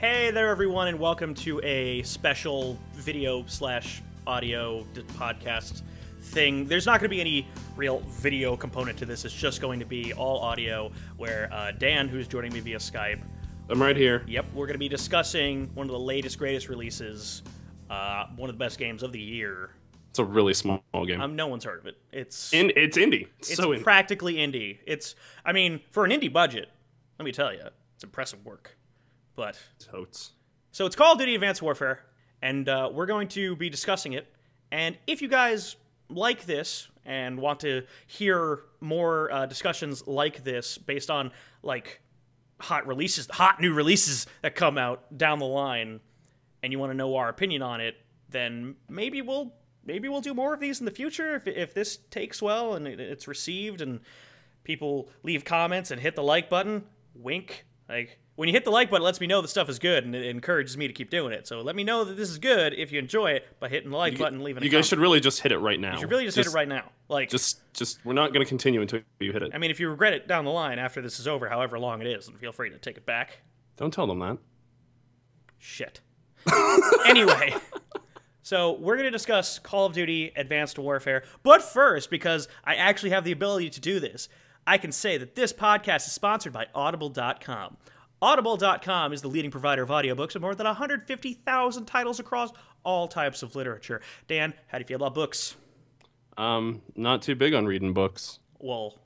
Hey there, everyone, and welcome to a special video/audio podcast thing. There's not going to be any real video component to this. It's just going to be all audio, where Dan, who's joining me via Skype... I'm right here. Yep, we're going to be discussing one of the latest, greatest releases, one of the best games of the year. It's a really small game. No one's heard of it. It's indie. It's so indie. Practically indie. I mean, for an indie budget, let me tell you, it's impressive work. But totes. So it's Call of Duty Advanced Warfare, and we're going to be discussing it. And if you guys like this and want to hear more discussions like this based on like hot new releases that come out down the line, and you want to know our opinion on it, then maybe we'll do more of these in the future if this takes well and it's received and people leave comments and hit the like button. Wink. Like, when you hit the like button, it lets me know the stuff is good, and it encourages me to keep doing it. So let me know that this is good if you enjoy it by hitting the like button and leaving a comment. You guys should really just hit it right now. You should really just hit it right now. Like, just we're not going to continue until you hit it. I mean, if you regret it down the line after this is over, however long it is, then feel free to take it back. Don't tell them that. Shit. Anyway, so we're going to discuss Call of Duty Advanced Warfare. But first, because I actually have the ability to do this, I can say that this podcast is sponsored by Audible.com. Audible.com is the leading provider of audiobooks with more than 150,000 titles across all types of literature. Dan, how do you feel about books? Not too big on reading books. Well,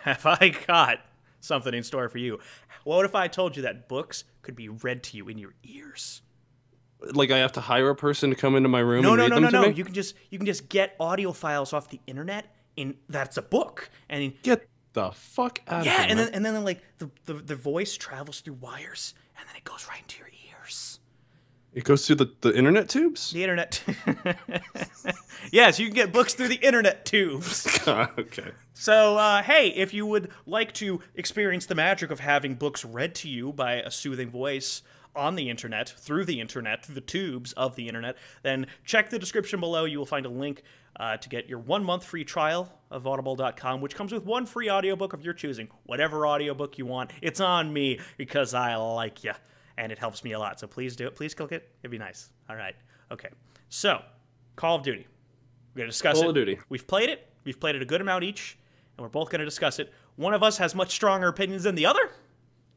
have I got something in store for you? What if I told you that books could be read to you in your ears? Like I have to hire a person to come into my room and read them to me? You can just get audio files off the internet, and that's a book. And get the fuck out of here. Yeah, and then like the voice travels through wires, and then it goes right into your ears. It goes through the internet tubes? The internet. Yes, you can get books through the internet tubes. Okay. So, hey, if you would like to experience the magic of having books read to you by a soothing voice on the internet, through the tubes of the internet, then check the description below. You will find a link to get your 1 month free trial of Audible.com, which comes with one free audiobook of your choosing. Whatever audiobook you want, it's on me because I like you, and it helps me a lot. So please do it. Please click it. It'd be nice. All right. Okay. So, Call of Duty. We're going to discuss it. Call of Duty. We've played it. We've played it a good amount each, and we're both going to discuss it. One of us has much stronger opinions than the other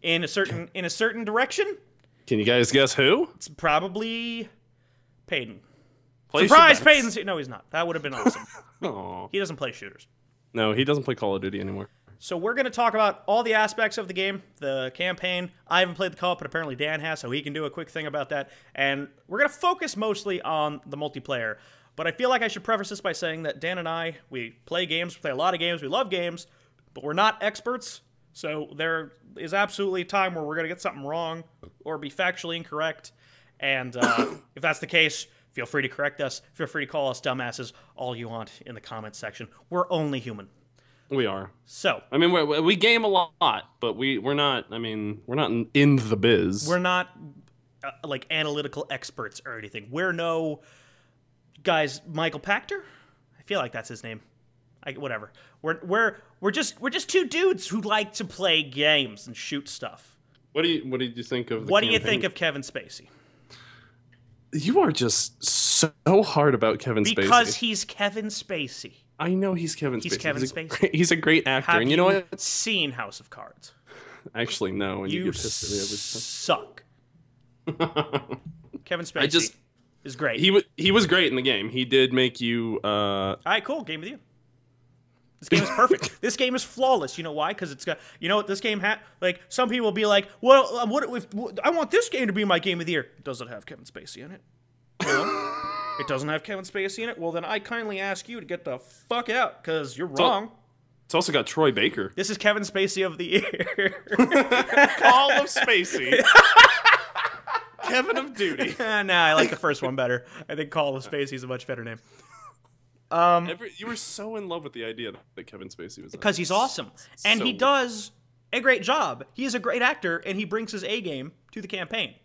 in a certain direction. Can you guys guess who? It's probably Payton. Surprise, Payton's... No, he's not. That would have been awesome. Aww. He doesn't play shooters. No, he doesn't play Call of Duty anymore. So we're going to talk about all the aspects of the game, the campaign. I haven't played the co-op, but apparently Dan has, so he can do a quick thing about that. And we're going to focus mostly on the multiplayer. But I feel like I should preface this by saying that Dan and I, we play games, we play a lot of games, we love games, but we're not experts. So there is absolutely a time where we're going to get something wrong or be factually incorrect. And if that's the case, feel free to correct us. Feel free to call us dumbasses all you want in the comments section. We're only human. We are. So. I mean, we game a lot, but we're not, we're not in the biz. We're not, like, analytical experts or anything. We're no... Guys, Michael Pachter? I feel like that's his name. Whatever. We're just two dudes who like to play games and shoot stuff. What did you think of the What do you think of Kevin Spacey? You are just so hard about Kevin Spacey. Because he's Kevin Spacey. I know he's Kevin Spacey. He's Kevin Spacey. He's a great actor. Have and you know what? Seen House of Cards? Actually, no. And you get pissed at me every suck. Kevin Spacey is great. He was great in the game. He did make you... All right, cool. Game with you. This game is perfect. This game is flawless. You know why? Because it's got... You know what this game had? Like, some people will be like, well, I want this game to be my game of the year. Does it have Kevin Spacey in it? No? It doesn't have Kevin Spacey in it? Well, then I kindly ask you to get the fuck out, because you're wrong. It's also got Troy Baker. This is Kevin Spacey of the year. Call of Spacey. Kevin of Duty. Nah, I like the first one better. I think Call of Spacey is a much better name. You were so in love with the idea that Kevin Spacey was because he's awesome, and he does a great job. He is a great actor, and he brings his A game to the campaign.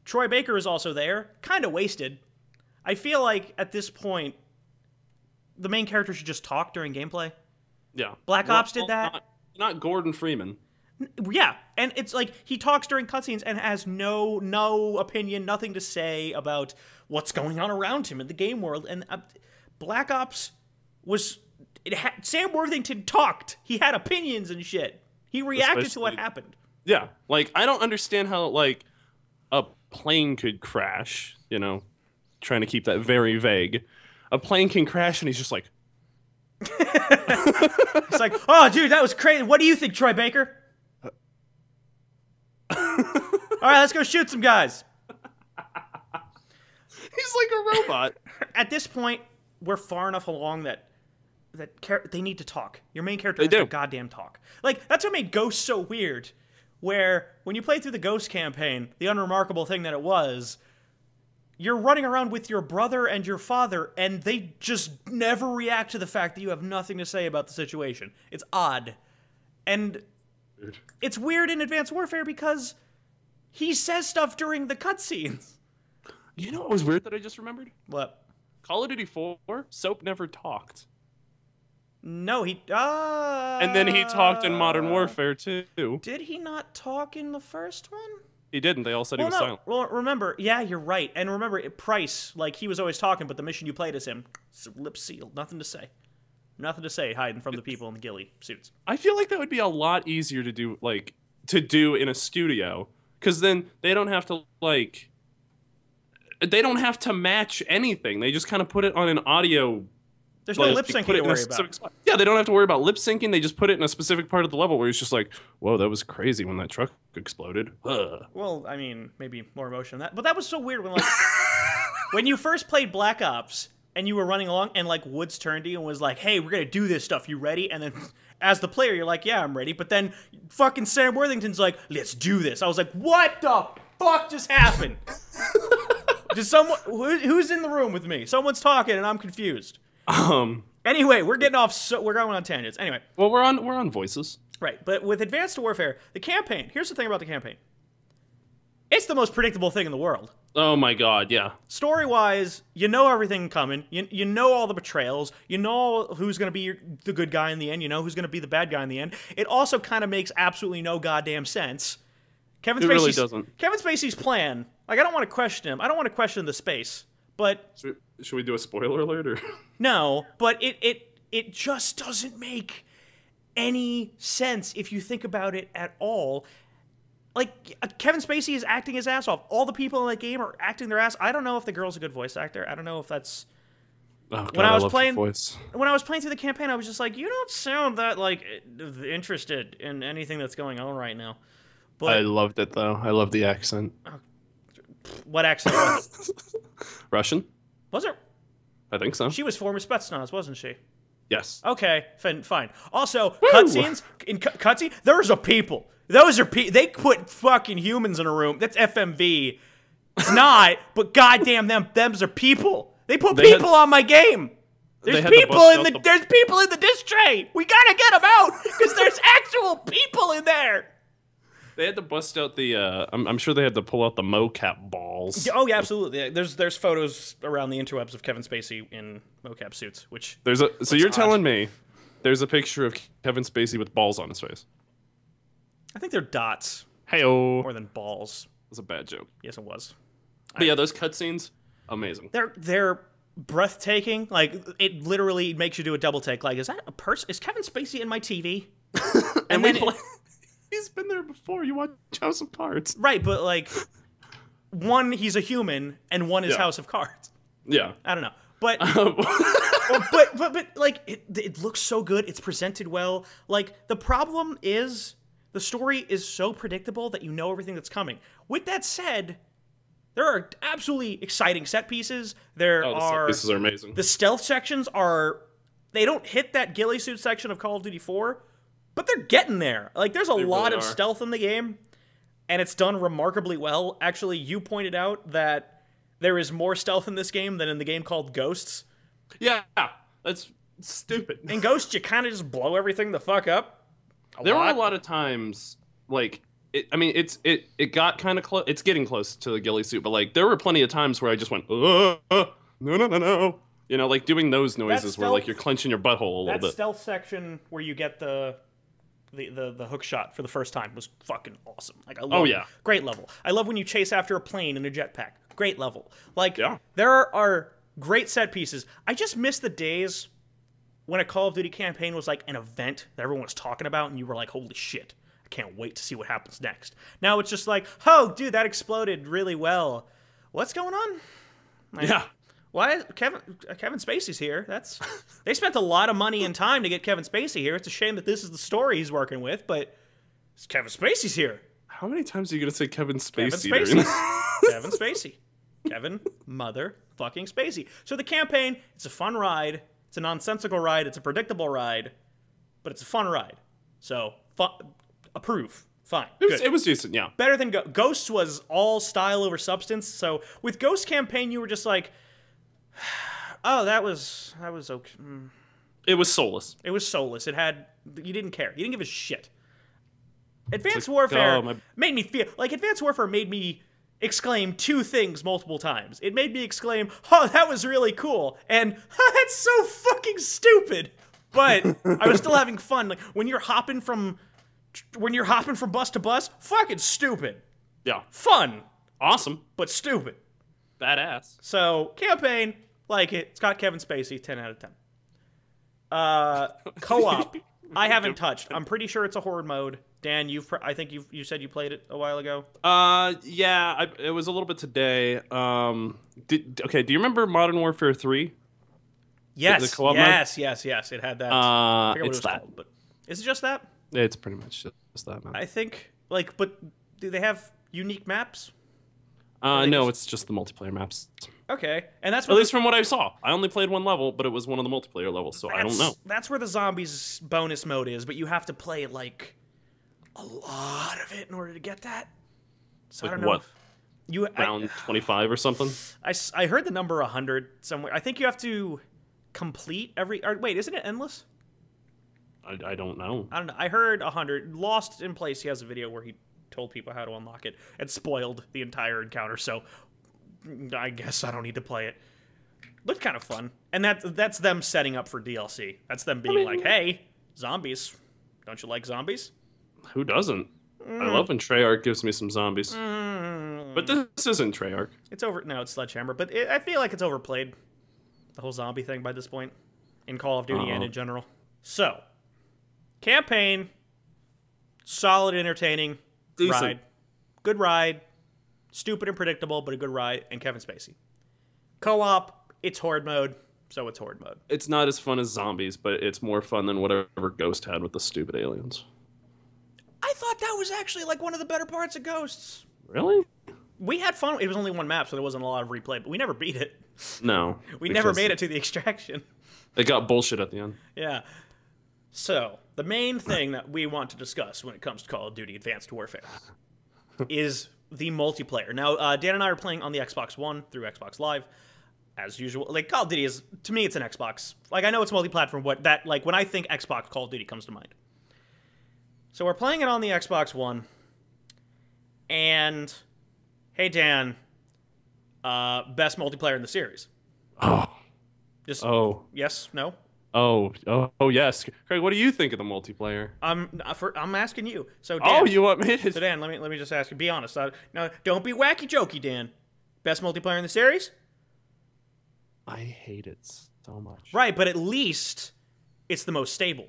Troy Baker is also there, kind of wasted. I feel like at this point, the main character should just talk during gameplay. Yeah, Black Ops did that. Not Gordon Freeman. Yeah, and it's like he talks during cutscenes and has no opinion, nothing to say about what's going on around him in the game world. And Black Ops was Sam Worthington talked. He had opinions and shit. He reacted to what happened. Yeah, like I don't understand how like a plane could crash. You know, trying to keep that very vague. A plane can crash, and he's just like, it's like, oh, dude, that was crazy. What do you think, Troy Baker? All right, let's go shoot some guys. He's like a robot. At this point, we're far enough along that they need to talk. Your main character has to goddamn talk. Like, that's what made Ghost so weird, where when you play through the Ghost campaign, the unremarkable thing that it was, you're running around with your brother and your father, and they just never react to the fact that you have nothing to say about the situation. It's odd. And it's weird in Advanced Warfare because he says stuff during the cutscenes. You know what was weird that I just remembered? What? Call of Duty 4, Soap never talked. No, he... and then he talked in Modern Warfare, too. Did he not talk in the first one? He didn't. They all said he was silent. Well, remember, yeah, you're right. And remember, Price, like, he was always talking, but the mission you played as him, lip sealed, nothing to say. Nothing to say, hiding from the people in the ghillie suits. I feel like that would be a lot easier to do, like, in a studio. Because then they don't have to, like... They don't have to match anything. They just kind of put it on an audio... There's no lip syncing to worry about. Yeah, they don't have to worry about lip syncing. They just put it in a specific part of the level where it's just like, whoa, that was crazy when that truck exploded. Well, I mean, maybe more emotion than that. But that was so weird when, like, when you first played Black Ops and you were running along and, like, Woods turned to you and was like, hey, we're going to do this stuff. You ready? And then as the player, you're like, yeah, I'm ready. But then fucking Sam Worthington's like, let's do this. I was like, what the fuck just happened? Just someone... Who's in the room with me? Someone's talking and I'm confused. Anyway, we're going on tangents. Anyway. Well, we're on voices. Right, but with Advanced Warfare, the campaign, here's the thing about the campaign. It's the most predictable thing in the world. Oh my god, yeah. Story-wise, you know everything coming. You know all the betrayals. You know who's going to be the good guy in the end. You know who's going to be the bad guy in the end. It also kind of makes absolutely no goddamn sense. Kevin Spacey's, really doesn't. Kevin Spacey's plan, like, I don't want to question him. I don't want to question the space, but... Should we do a spoiler alert, or...? No, but it just doesn't make any sense if you think about it at all. Like, Kevin Spacey is acting his ass off. All the people in that game are acting their ass. I don't know if the girl's a good voice actor. I don't know if that's... Oh, God, when I was playing through the campaign, I was just like, you don't sound that, like, interested in anything that's going on right now. But, I loved it, though. I love the accent. What accent was it? Russian. Was it? I think so. She was former Spetsnaz, wasn't she? Yes. Okay, fine. Also, cutscenes, in cutscene, those are people. Those are they put fucking humans in a room. That's FMV. It's not, but goddamn them's are people. They put people on my game. There's people in the disc tray. We gotta get them out because there's actual people in there. They had to bust out the. I'm sure they had to pull out the mocap balls. Oh yeah, absolutely. There's photos around the interwebs of Kevin Spacey in mocap suits. Which so you're telling me there's a picture of Kevin Spacey with balls on his face? I think they're dots. Hey-o. More than balls. That's a bad joke. Yes, it was. But yeah, those cutscenes, amazing. They're breathtaking. Like, it literally makes you do a double take. Like, is that a person? Is Kevin Spacey in my TV? and then he's been there before. You watch House of Cards. Right, but, like, one, he's a human, and one is House of Cards. Yeah. I don't know. But, but like, it looks so good. It's presented well. Like, the problem is, the story is so predictable that you know everything that's coming. With that said, there are absolutely exciting set pieces. The set pieces are amazing. The stealth sections they don't hit that ghillie suit section of Call of Duty 4, but they're getting there. Like, there's a lot of stealth in the game, and it's done remarkably well. Actually, you pointed out that there is more stealth in this game than in the game called Ghosts. Yeah, that's stupid. In Ghosts, you kind of just blow everything the fuck up. There were a lot of times, like, it got kind of close. It's getting close to the ghillie suit, but, like, there were plenty of times where I just went, no. You know, like, doing those noises where, like, you're clenching your butthole a little bit. That stealth section where you get the the hook shot for the first time was fucking awesome. Like I love Oh, yeah. Great level. I love when you chase after a plane in a jetpack. Great level. Like Yeah. there are great set pieces. I just miss the days when a Call of Duty campaign was like an event that everyone was talking about and you were like, holy shit, I can't wait to see what happens next. Now it's just like, oh dude, that exploded really well. What's going on? Like, Yeah. why is Kevin Spacey's here? They spent a lot of money and time to get Kevin Spacey here. It's a shame that this is the story he's working with, but Kevin Spacey's here. How many times are you gonna say Kevin Spacey? Kevin during Spacey. Kevin Spacey. Kevin motherfucking Spacey. So the campaign, it's a fun ride. It's a nonsensical ride. It's a predictable ride, but it's a fun ride. So approve. Fine. It was decent, yeah. Better than Ghosts was all style over substance. So with Ghost campaign, you were just like, oh, that was okay. It was soulless. It was soulless. You didn't care. You didn't give a shit. Advanced Warfare made me feel like Advanced Warfare made me exclaim two things multiple times. It made me exclaim, "Oh, that was really cool," and "That's so fucking stupid." But I was still having fun. Like when you're hopping from bus to bus, fucking stupid. Yeah. Fun, Awesome. but stupid. Badass. So campaign, like it. It's got Kevin Spacey, 10 out of 10. Co-op, I haven't touched. I'm pretty sure it's a horde mode. Dan, I think you said you played it a while ago. Yeah, it was a little bit today. Okay, do you remember Modern Warfare 3? Yes, the co-op yes. It had that. I forget what it's it was that. called, but is it just that? It's pretty much just that, man. I think, but do they have unique maps? No, it's just the multiplayer maps. Okay, and that's At least from what I saw. I only played one level, but it was one of the multiplayer levels, so I don't know. That's where the zombies bonus mode is, but you have to play like a lot of it in order to get that. So Like I don't know. what? You Round 25 or something? I heard the number 100 somewhere. I think you have to complete every. Or wait, isn't it endless? I don't know. I don't know. I heard 100. Lost in Place, he has a video where he told people how to unlock it and spoiled the entire encounter, so I guess I don't need to play it. Looked kind of fun. And that's them setting up for DLC. That's them being like, hey, zombies. Don't you like zombies? Who doesn't? I love when Treyarch gives me some zombies. But this isn't Treyarch. It's over. No, it's Sledgehammer. But I feel like it's overplayed, the whole zombie thing by this point, in Call of Duty and in general. So, campaign, solid, entertaining Decent. ride. Good ride. Stupid and predictable, but a good ride. And Kevin Spacey. Co-op, it's horde mode, so it's horde mode. It's not as fun as zombies, but it's more fun than whatever Ghost had with the stupid aliens. I thought that was actually like one of the better parts of Ghosts. Really? We had fun. It was only one map, so there wasn't a lot of replay, but we never beat it. No. We never made it to the extraction. It got bullshit at the end. Yeah. So, the main thing that we want to discuss when it comes to Call of Duty Advanced Warfare is the multiplayer. Now, Dan and I are playing on the Xbox One through Xbox Live, as usual. Like, Call of Duty is, to me, it's an Xbox. Like, I know it's multi-platform, but when I think Xbox, Call of Duty comes to mind. So we're playing it on the Xbox One, and, hey, Dan, best multiplayer in the series. Oh. Just, Oh. yes, no? Oh, yes. Craig, what do you think of the multiplayer? I'm asking you. So Dan, Oh, you want me to... So Dan, let me just ask you. Be honest. No, don't be wacky jokey, Dan. Best multiplayer in the series? I hate it so much. Right, but at least it's the most stable.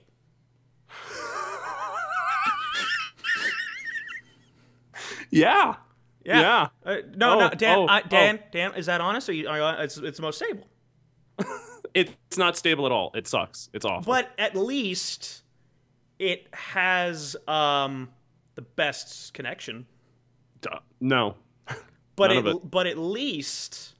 Yeah. Yeah. No, Dan. Dan, oh. Dan, is that honest? It's the most stable. It's not stable at all. It sucks. It's awful. But at least it has the best connection. No. But at least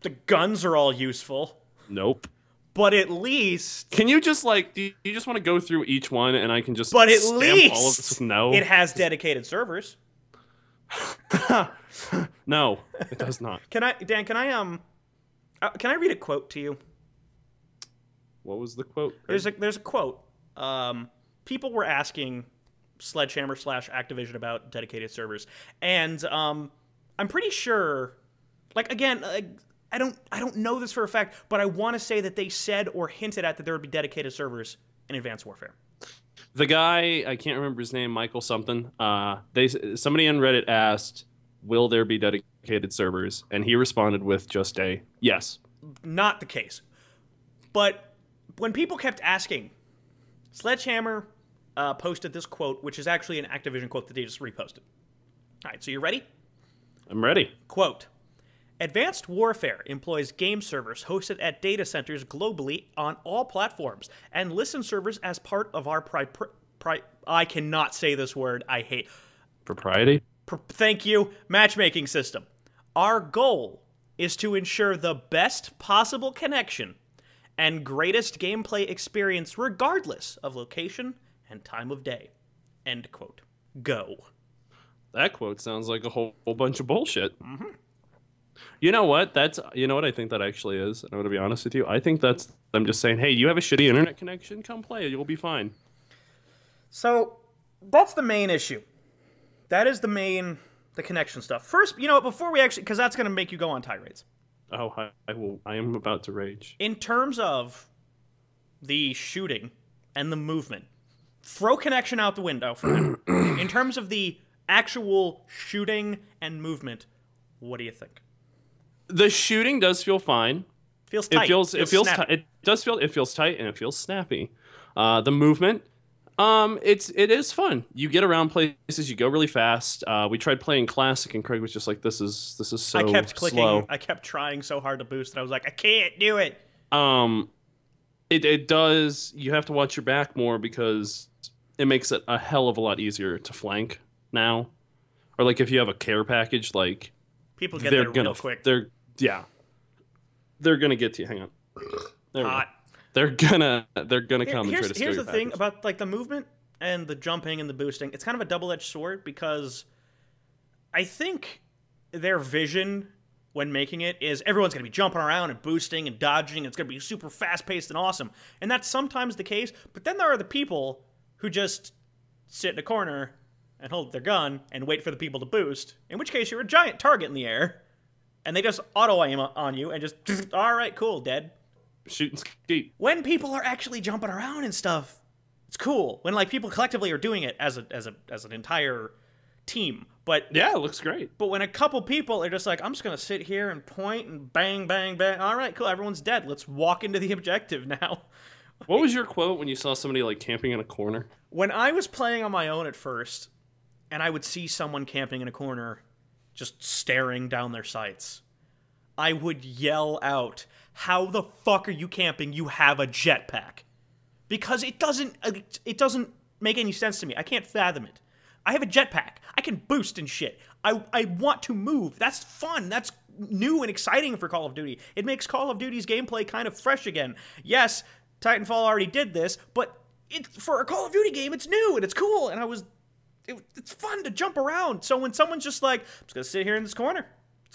the guns are all useful. Nope. But at least... Can you just, like, do you just want to go through each one and I can just But at stamp least all of this? No. It has dedicated servers. No, it does not. Dan, can I read a quote to you? What was the quote? There's a quote. People were asking Sledgehammer / Activision about dedicated servers, and I'm pretty sure, like, again, I don't know this for a fact, but I want to say that they said or hinted at that there would be dedicated servers in Advanced Warfare. The guy, I can't remember his name, Michael something. Somebody on Reddit asked, "Will there be dedicated servers?" And he responded with just a yes. Not the case. But when people kept asking, Sledgehammer posted this quote, which is actually an Activision quote that they just reposted. All right, so you ready? I'm ready. Quote, Advanced Warfare employs game servers hosted at data centers globally on all platforms and listen servers as part of our I cannot say this word. I hate. Propriety? Thank you. Matchmaking system. Our goal is to ensure the best possible connection and greatest gameplay experience regardless of location and time of day. End quote. Go. That quote sounds like a whole bunch of bullshit. Mm-hmm. You know what? You know what I think that actually is? And I'm going to be honest with you. I think that's them just saying, hey, you have a shitty internet connection? Come play. You'll be fine. So that's the main issue. That is the connection stuff. First, you know, before we actually, because that's going to make you go on tirades. Oh, I am about to rage. In terms of the shooting and the movement, throw connection out the window for now. In terms of the actual shooting and movement, what do you think? The shooting does feel fine. Feels tight. It feels tight and it feels snappy. The movement, it is fun. You get around places, you go really fast. We tried playing classic, and Craig was just like, "This is so." I kept clicking. Slow. I kept trying so hard to boost, and I was like, "I can't do it." It does. You have to watch your back more because it makes it a hell of a lot easier to flank now, or like if you have a care package, like people get there real quick. They're gonna get to you. Hang on. There we go. They're gonna come and try to steal Here's your the thing package. about like the movement and the jumping and the boosting. It's kind of a double-edged sword because I think their vision when making it is everyone's gonna be jumping around and boosting and dodging. It's gonna be super fast-paced and awesome, and that's sometimes the case. But then there are the people who just sit in a corner and hold their gun and wait for the people to boost. In which case, you're a giant target in the air, and they just auto-aim on you and just all right, cool, dead. Shoot and skeet. When people are actually jumping around and stuff, it's cool. When like people collectively are doing it as an entire team. But yeah, it looks great. But when a couple people are just like, I'm just gonna sit here and point and bang, bang, bang. All right, cool. Everyone's dead. Let's walk into the objective now. What was your quote when you saw somebody like camping in a corner? When I was playing on my own at first, and I would see someone camping in a corner, just staring down their sights, I would yell out, "How the fuck are you camping? You have a jetpack." Because it doesn't make any sense to me. I can't fathom it. I have a jetpack. I can boost and shit. I want to move. That's fun. That's new and exciting for Call of Duty. It makes Call of Duty's gameplay kind of fresh again. Yes, Titanfall already did this, but for a Call of Duty game, it's new and it's cool. And it's fun to jump around. So when someone's just like, I'm just going to sit here in this corner.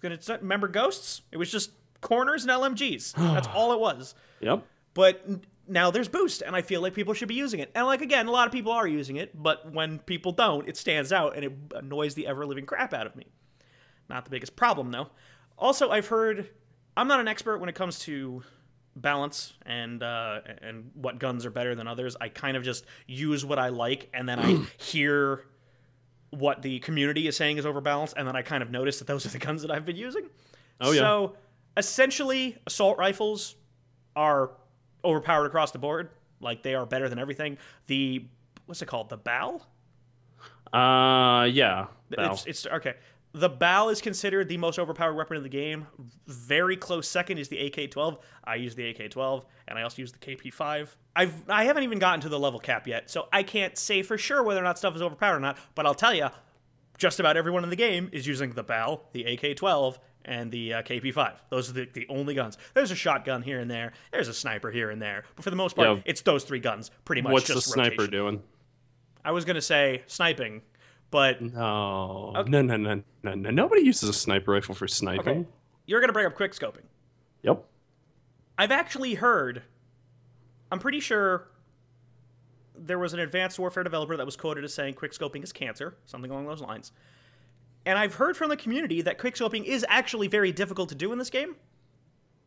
Remember Ghosts? It was just corners and LMGs. That's all it was. Yep. But now there's Boost, and I feel like people should be using it. And like, again, a lot of people are using it, but when people don't, it stands out, and it annoys the ever-living crap out of me. Not the biggest problem, though. Also, I've heard... I'm not an expert when it comes to balance and what guns are better than others. I kind of just use what I like, and then I hear what the community is saying is overbalanced, and then I kind of notice that those are the guns that I've been using. Oh, yeah. So, essentially, assault rifles are overpowered across the board. Like, they are better than everything. What's it called? The BAL? Yeah. BAL. It's okay. The BAL is considered the most overpowered weapon in the game. Very close second is the AK-12. I use the AK-12, and I also use the KP-5. I haven't even gotten to the level cap yet, so I can't say for sure whether or not stuff is overpowered or not, but I'll tell you, just about everyone in the game is using the BAL, the AK-12, and the KP-5. Those are the only guns. There's a shotgun here and there. There's a sniper here and there. But for the most part, It's those three guns, pretty much. What's just the sniper rotation. doing? I was going to say sniping, but... No. Okay. No. Nobody uses a sniper rifle for sniping. Okay. You're going to bring up quickscoping. Yep. I've actually heard... I'm pretty sure there was an Advanced Warfare developer that was quoted as saying quickscoping is cancer, something along those lines. And I've heard from the community that quickscoping is actually very difficult to do in this game.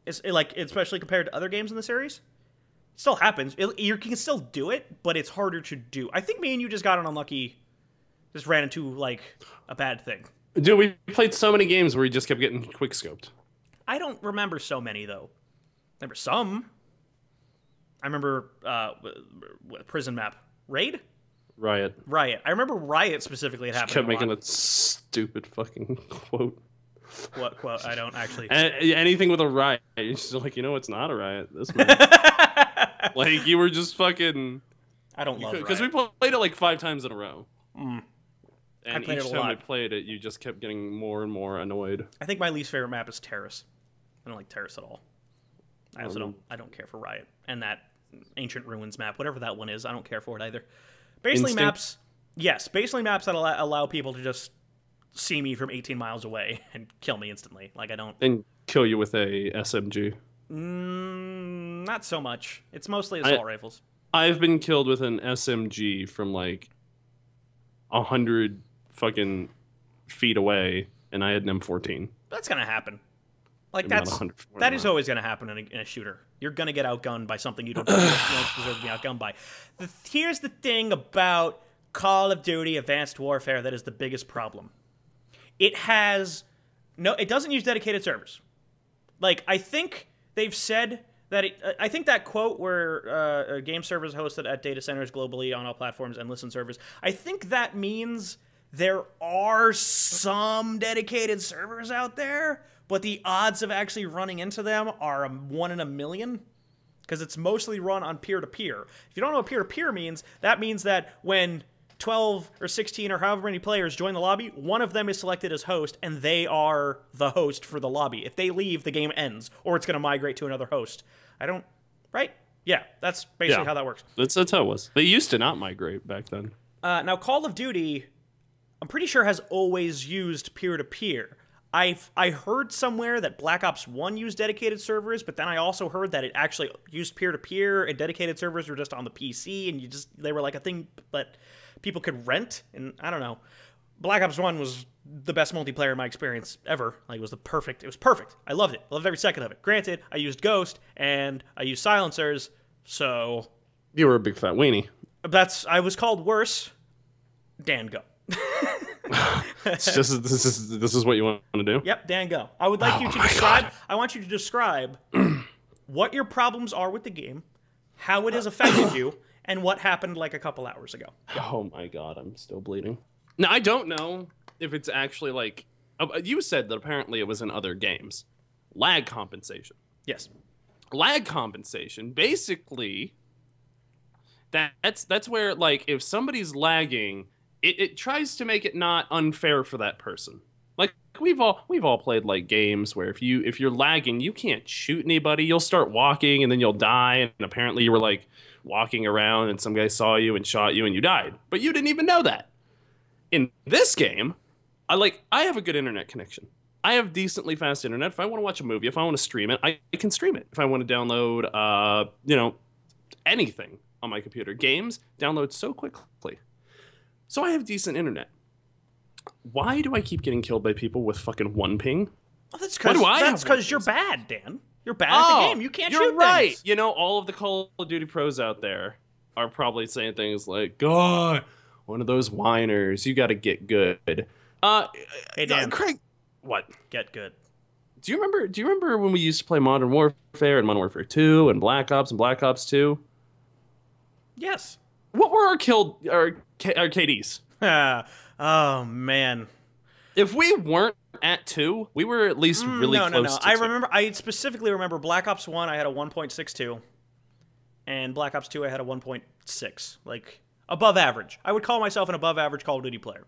It's like, especially compared to other games in the series. Still happens. You can still do it, but it's harder to do. I think me and you just got an unlucky, just ran into like a bad thing. Dude, we played so many games where we just kept getting quick scoped. I don't remember so many though. I remember some. I remember prison map. Raid? Riot. I remember Riot specifically. It happened. Kept making that stupid fucking quote. What quote? I don't actually. Anything with a riot, you're just like, it's not a riot. This man. Like you were just fucking. I don't love because we played it like 5 times in a row. Mm. And each time we played it, you just kept getting more and more annoyed. I think my least favorite map is Terrace. I don't like Terrace at all. I also don't. I don't care for Riot and that Ancient Ruins map, whatever that one is. I don't care for it either. Basically maps. Yes, basically maps that allow people to just see me from 18 miles away and kill me instantly. Like I don't. And kill you with a SMG. Not so much. It's mostly assault rifles. I've been killed with an SMG from like 100 fucking feet away, and I had an M14. That's gonna happen. Like that is always gonna happen in a shooter. You're gonna get outgunned by something you don't deserve to be outgunned by. Here's the thing about Call of Duty Advanced Warfare that is the biggest problem. It doesn't use dedicated servers. Like I think they've said that I think that quote where game servers hosted at data centers globally on all platforms and listen servers, I think that means there are some dedicated servers out there, but the odds of actually running into them are 1 in a million, because it's mostly run on peer-to-peer. If you don't know what peer-to-peer means, that means that when 12 or 16 or however many players join the lobby, one of them is selected as host, and they are the host for the lobby. If they leave, the game ends, or it's going to migrate to another host. Right? Yeah, that's basically how that works. That's how it was. They used to not migrate back then. Now, Call of Duty, I'm pretty sure, has always used peer-to-peer. I heard somewhere that Black Ops 1 used dedicated servers, but then I also heard that it actually used peer-to-peer, and dedicated servers were just on the PC, and they were like a thing that people could rent, and I don't know. Black Ops 1 was the best multiplayer in my experience ever. Like, it was perfect. I loved it. I loved every second of it. Granted, I used Ghost, and I used silencers, so... You were a big fat weenie. I was called worse. Dan, go. This is what you want to do? Yep, Dan, go. I would like you to describe... God. I want you to describe what your problems are with the game, how it has affected you, and what happened like a couple hours ago. Go. Oh my god, I'm still bleeding. Now, I don't know if it's actually like... You said that apparently it was in other games. Lag compensation. Yes. Lag compensation, basically, that's where, like, if somebody's lagging, it tries to make it not unfair for that person. Like, we've all played, like, games where if you're lagging, you can't shoot anybody. You'll start walking, and then you'll die, and apparently you were, like, walking around, and some guy saw you and shot you, and you died. But you didn't even know that. In this game, I have a good internet connection. I have decently fast internet. If I want to watch a movie, if I want to stream it, I can stream it. If I want to download, anything on my computer, games, download so quickly. So I have decent internet. Why do I keep getting killed by people with fucking 1 ping? Well, that's because you're bad, Dan. You're bad at the game. You can't shoot You're right. things. All of the Call of Duty pros out there are probably saying things like, God, one of those whiners. You got to get good. Hey, Dan. Craig. What? Get good. Do you remember when we used to play Modern Warfare and Modern Warfare 2 and Black Ops and Black Ops 2? Yes. What were our KDs? Oh man. If we weren't at 2, we were at least really close to 2. I specifically remember Black Ops 1 I had a 1.62 and Black Ops 2 I had a 1.6. Like above average. I would call myself an above average Call of Duty player.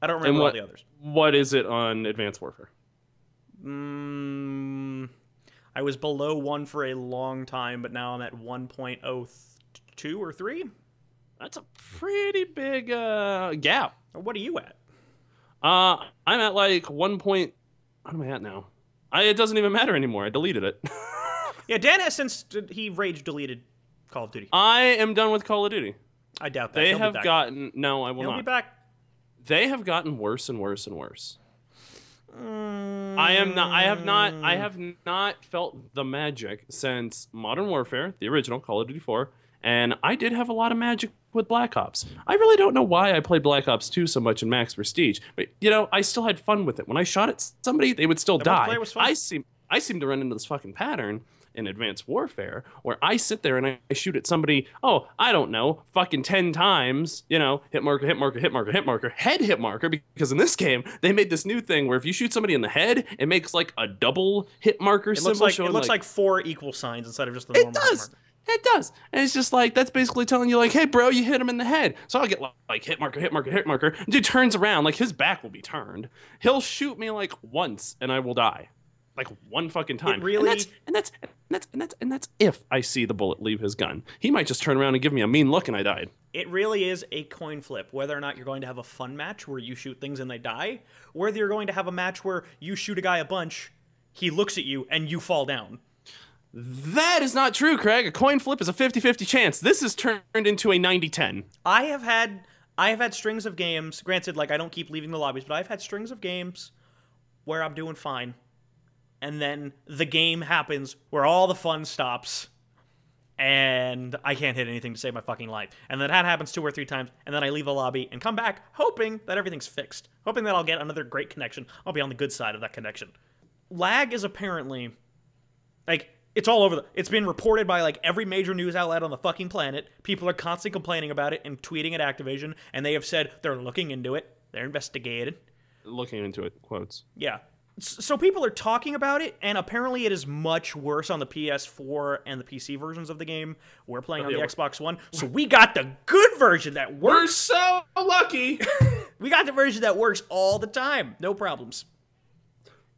I don't remember all the others. What is it on Advanced Warfare? I was below 1 for a long time, but now I'm at 1.02 or 3. That's a pretty big gap. What are you at? I'm at like 1. What am I at now? It doesn't even matter anymore. I deleted it. Yeah, Dan has since he rage deleted Call of Duty. I am done with Call of Duty. I doubt that. They have gotten... No, I will not. He'll be back. They have gotten worse and worse and worse. I am not. I have not felt the magic since Modern Warfare, the original Call of Duty 4, and I did have a lot of magic with Black Ops. I really don't know why I played Black Ops 2 so much in Max Prestige, but you know, I still had fun with it. When I shot at somebody, they would still die. multiplayer was fun. I seem to run into this fucking pattern in Advanced Warfare where I sit there and I shoot at somebody, oh, I don't know, fucking 10 times, you know, hit marker, hit marker, hit marker, hit marker, head hit marker, because in this game, they made this new thing where if you shoot somebody in the head, it makes like a double hit marker symbol. It looks like 4 equal signs instead of just the normal hit marker. It does. And it's just like, that's basically telling you like, hey, bro, you hit him in the head. So I'll get like hit marker, hit marker, hit marker. Dude turns around, like his back will be turned. He'll shoot me like once and I will die. Like one fucking time. It really... And that's if I see the bullet leave his gun. He might just turn around and give me a mean look and I died. It really is a coin flip, whether or not you're going to have a fun match where you shoot things and they die, or whether you're going to have a match where you shoot a guy a bunch, he looks at you, and you fall down. That is not true, Craig. A coin flip is a 50-50 chance. This is turned into a 90-10. I have had strings of games, granted, like, I don't keep leaving the lobbies, but I've had strings of games where I'm doing fine. And then the game happens where all the fun stops, and I can't hit anything to save my fucking life. And then that happens 2 or 3 times, and then I leave the lobby and come back hoping that everything's fixed. Hoping that I'll get another great connection. I'll be on the good side of that connection. Lag is apparently, like, it's all over it's been reported by, like, every major news outlet on the fucking planet. People are constantly complaining about it and tweeting at Activision, and they have said they're looking into it. They're investigating. Looking into it, quotes. Yeah. So people are talking about it, and apparently it is much worse on the PS4 and the PC versions of the game. We're playing on the Xbox One, so we got the good version that works. We're so lucky. We got the version that works all the time. No problems.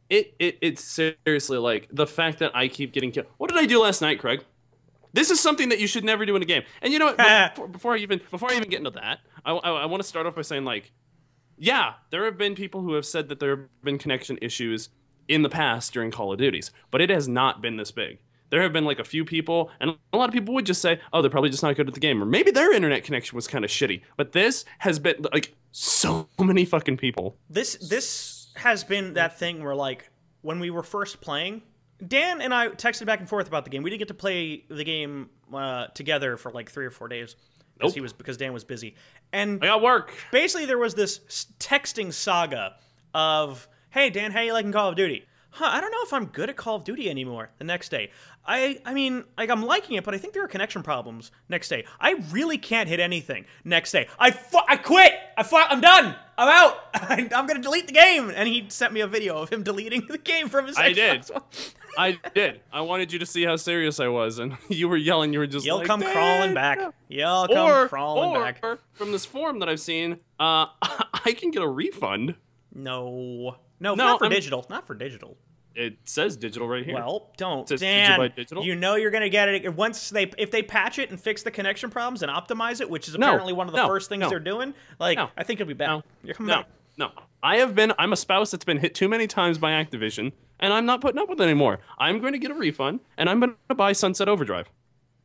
It's seriously like the fact that I keep getting killed. What did I do last night, Craig? This is something that you should never do in a game. And you know what? Before I even get into that, I want to start off by saying, like, yeah, there have been people who have said that there have been connection issues in the past during Call of Duties, but it has not been this big. There have been like a few people, and a lot of people would just say, oh, they're probably just not good at the game, or maybe their internet connection was kind of shitty. But this has been like so many fucking people. This has been that thing where, like, when we were first playing, Dan and I texted back and forth about the game. We didn't get to play the game together for like 3 or 4 days. Because Dan was busy. And I got work. Basically, there was this texting saga of, hey, Dan, how you liking Call of Duty? I don't know if I'm good at Call of Duty anymore. The next day. I mean, like, I'm liking it, but I think there are connection problems. Next day. I really can't hit anything. Next day. I quit! I'm done! I'm out! I'm gonna delete the game! And he sent me a video of him deleting the game from his Xbox One. I did. I wanted you to see how serious I was, and you were yelling. You were just You'll like, come crawling back. You'll come crawling back. Or from this forum that I've seen, I can get a refund. No, not for digital. Not for digital. It says digital right here. Well, don't. It says Dan, digital. You know you're going to get it if they patch it and fix the connection problems and optimize it, which is apparently one of the first things they're doing. Like, I think it'll be better. You're coming back. No. I'm a spouse that's been hit too many times by Activision, and I'm not putting up with it anymore. I'm going to get a refund, and I'm going to buy Sunset Overdrive.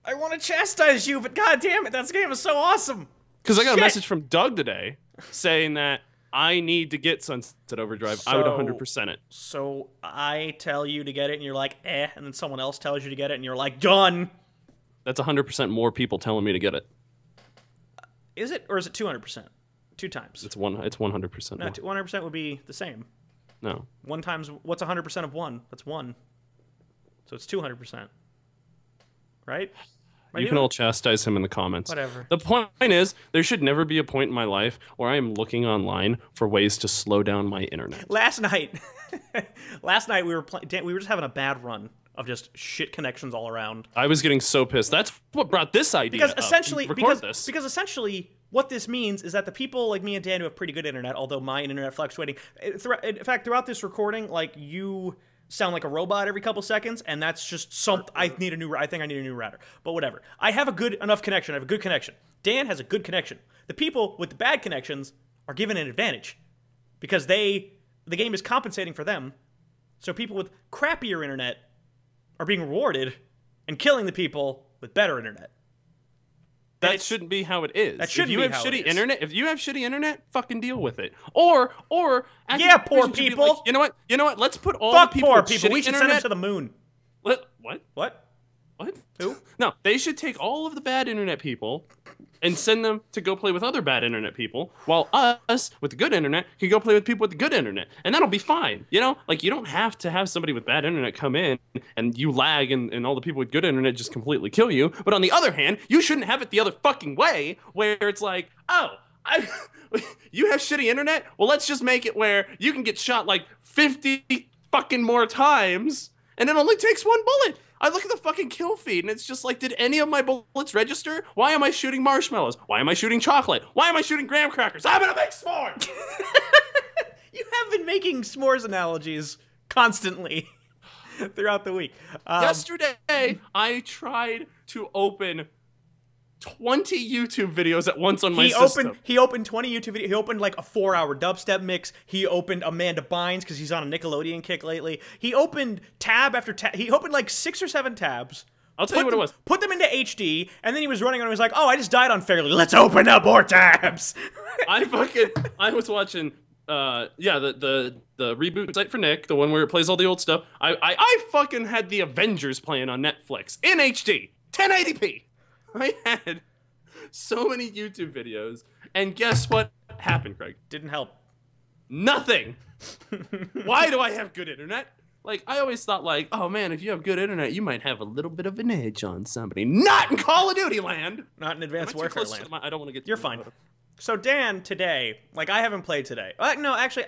I want to chastise you, but god damn it, that game is so awesome. Because I got a message from Doug today saying that I need to get Sunset Overdrive. I would 100% it. So I tell you to get it, and you're like, eh, and then someone else tells you to get it, and you're like, done. That's 100% more people telling me to get it. Is it, or is it 200%? 2 times. It's 100%. No, 100% would be the same. No. 1 times, what's 100% of 1? That's 1. So it's 200%. Right? You can all chastise him in the comments. Whatever. The point is, there should never be a point in my life where I am looking online for ways to slow down my internet. Last night we were just having a bad run of just shit connections all around. I was getting so pissed. That's what brought this idea because up. essentially, this. Because essentially, what this means is that the people like me and Dan who have pretty good internet, although my internet fluctuating. In fact, throughout this recording, like, you sound like a robot every couple seconds, and that's just something. I think I need a new router. But whatever. I have a good enough connection. I have a good connection. Dan has a good connection. The people with the bad connections are given an advantage because the game is compensating for them. So people with crappier internet are being rewarded and killing the people with better internet. that shouldn't be how it is. That shouldn't if you be have how shitty it is. internet, if you have shitty internet, fucking deal with it. Or Yeah, poor Activision should be people. like, you know what? Let's put all Fuck the people poor with people. shitty We should internet. send them to the moon. What? What? What? Who? No, they should take all of the bad internet people and send them to go play with other bad internet people, while us with the good internet can go play with people with the good internet, and that'll be fine. You know, like you don't have to have somebody with bad internet come in and you lag, and all the people with good internet just completely kill you. But on the other hand, you shouldn't have it the other fucking way, where it's like, you have shitty internet. Well, let's just make it where you can get shot like 50 fucking more times, and it only takes one bullet. I look at the fucking kill feed, and it's just like, did any of my bullets register? Why am I shooting marshmallows? Why am I shooting chocolate? Why am I shooting graham crackers? I'm gonna make s'mores! You have been making s'mores analogies constantly throughout the week. Yesterday, I tried to open 20 YouTube videos at once on my system. He opened 20 YouTube videos. He opened like a 4-hour dubstep mix. He opened Amanda Bynes because he's on a Nickelodeon kick lately. He opened tab after tab. He opened like 6 or 7 tabs. I'll tell you what it was. Put them into HD, and then he was running on. He was like, "Oh, I just died unfairly. Let's open up more tabs." I was watching the reboot site for Nick, the one where it plays all the old stuff. I fucking had the Avengers playing on Netflix in HD, 1080p. I had so many YouTube videos, and guess what happened, Craig? Didn't help. Nothing. Why do I have good internet? Like, I always thought, like, oh man, if you have good internet, you might have a little bit of an edge on somebody. Not in Call of Duty land. Not in Advanced Warfare land. I don't want to get. You're fine. So Dan, today, like I haven't played today. No, actually,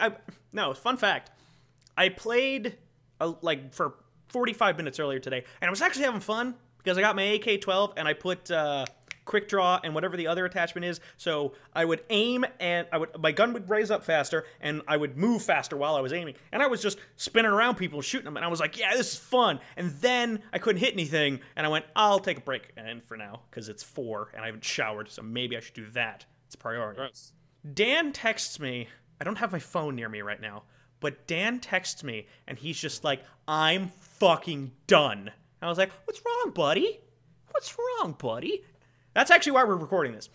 fun fact. I played like for 45 minutes earlier today, and I was actually having fun. Because I got my AK-12 and I put quick draw and whatever the other attachment is, so I would aim and my gun would raise up faster and I would move faster while I was aiming. And I was just spinning around people, shooting them, and I was like, yeah, this is fun. And then I couldn't hit anything, and I went, I'll take a break and for now because it's 4 and I haven't showered, so maybe I should do that. It's a priority. Gross. Dan texts me. I don't have my phone near me right now, but Dan texts me and he's just like, I'm fucking done. I was like, what's wrong, buddy? What's wrong, buddy? That's actually why we're recording this.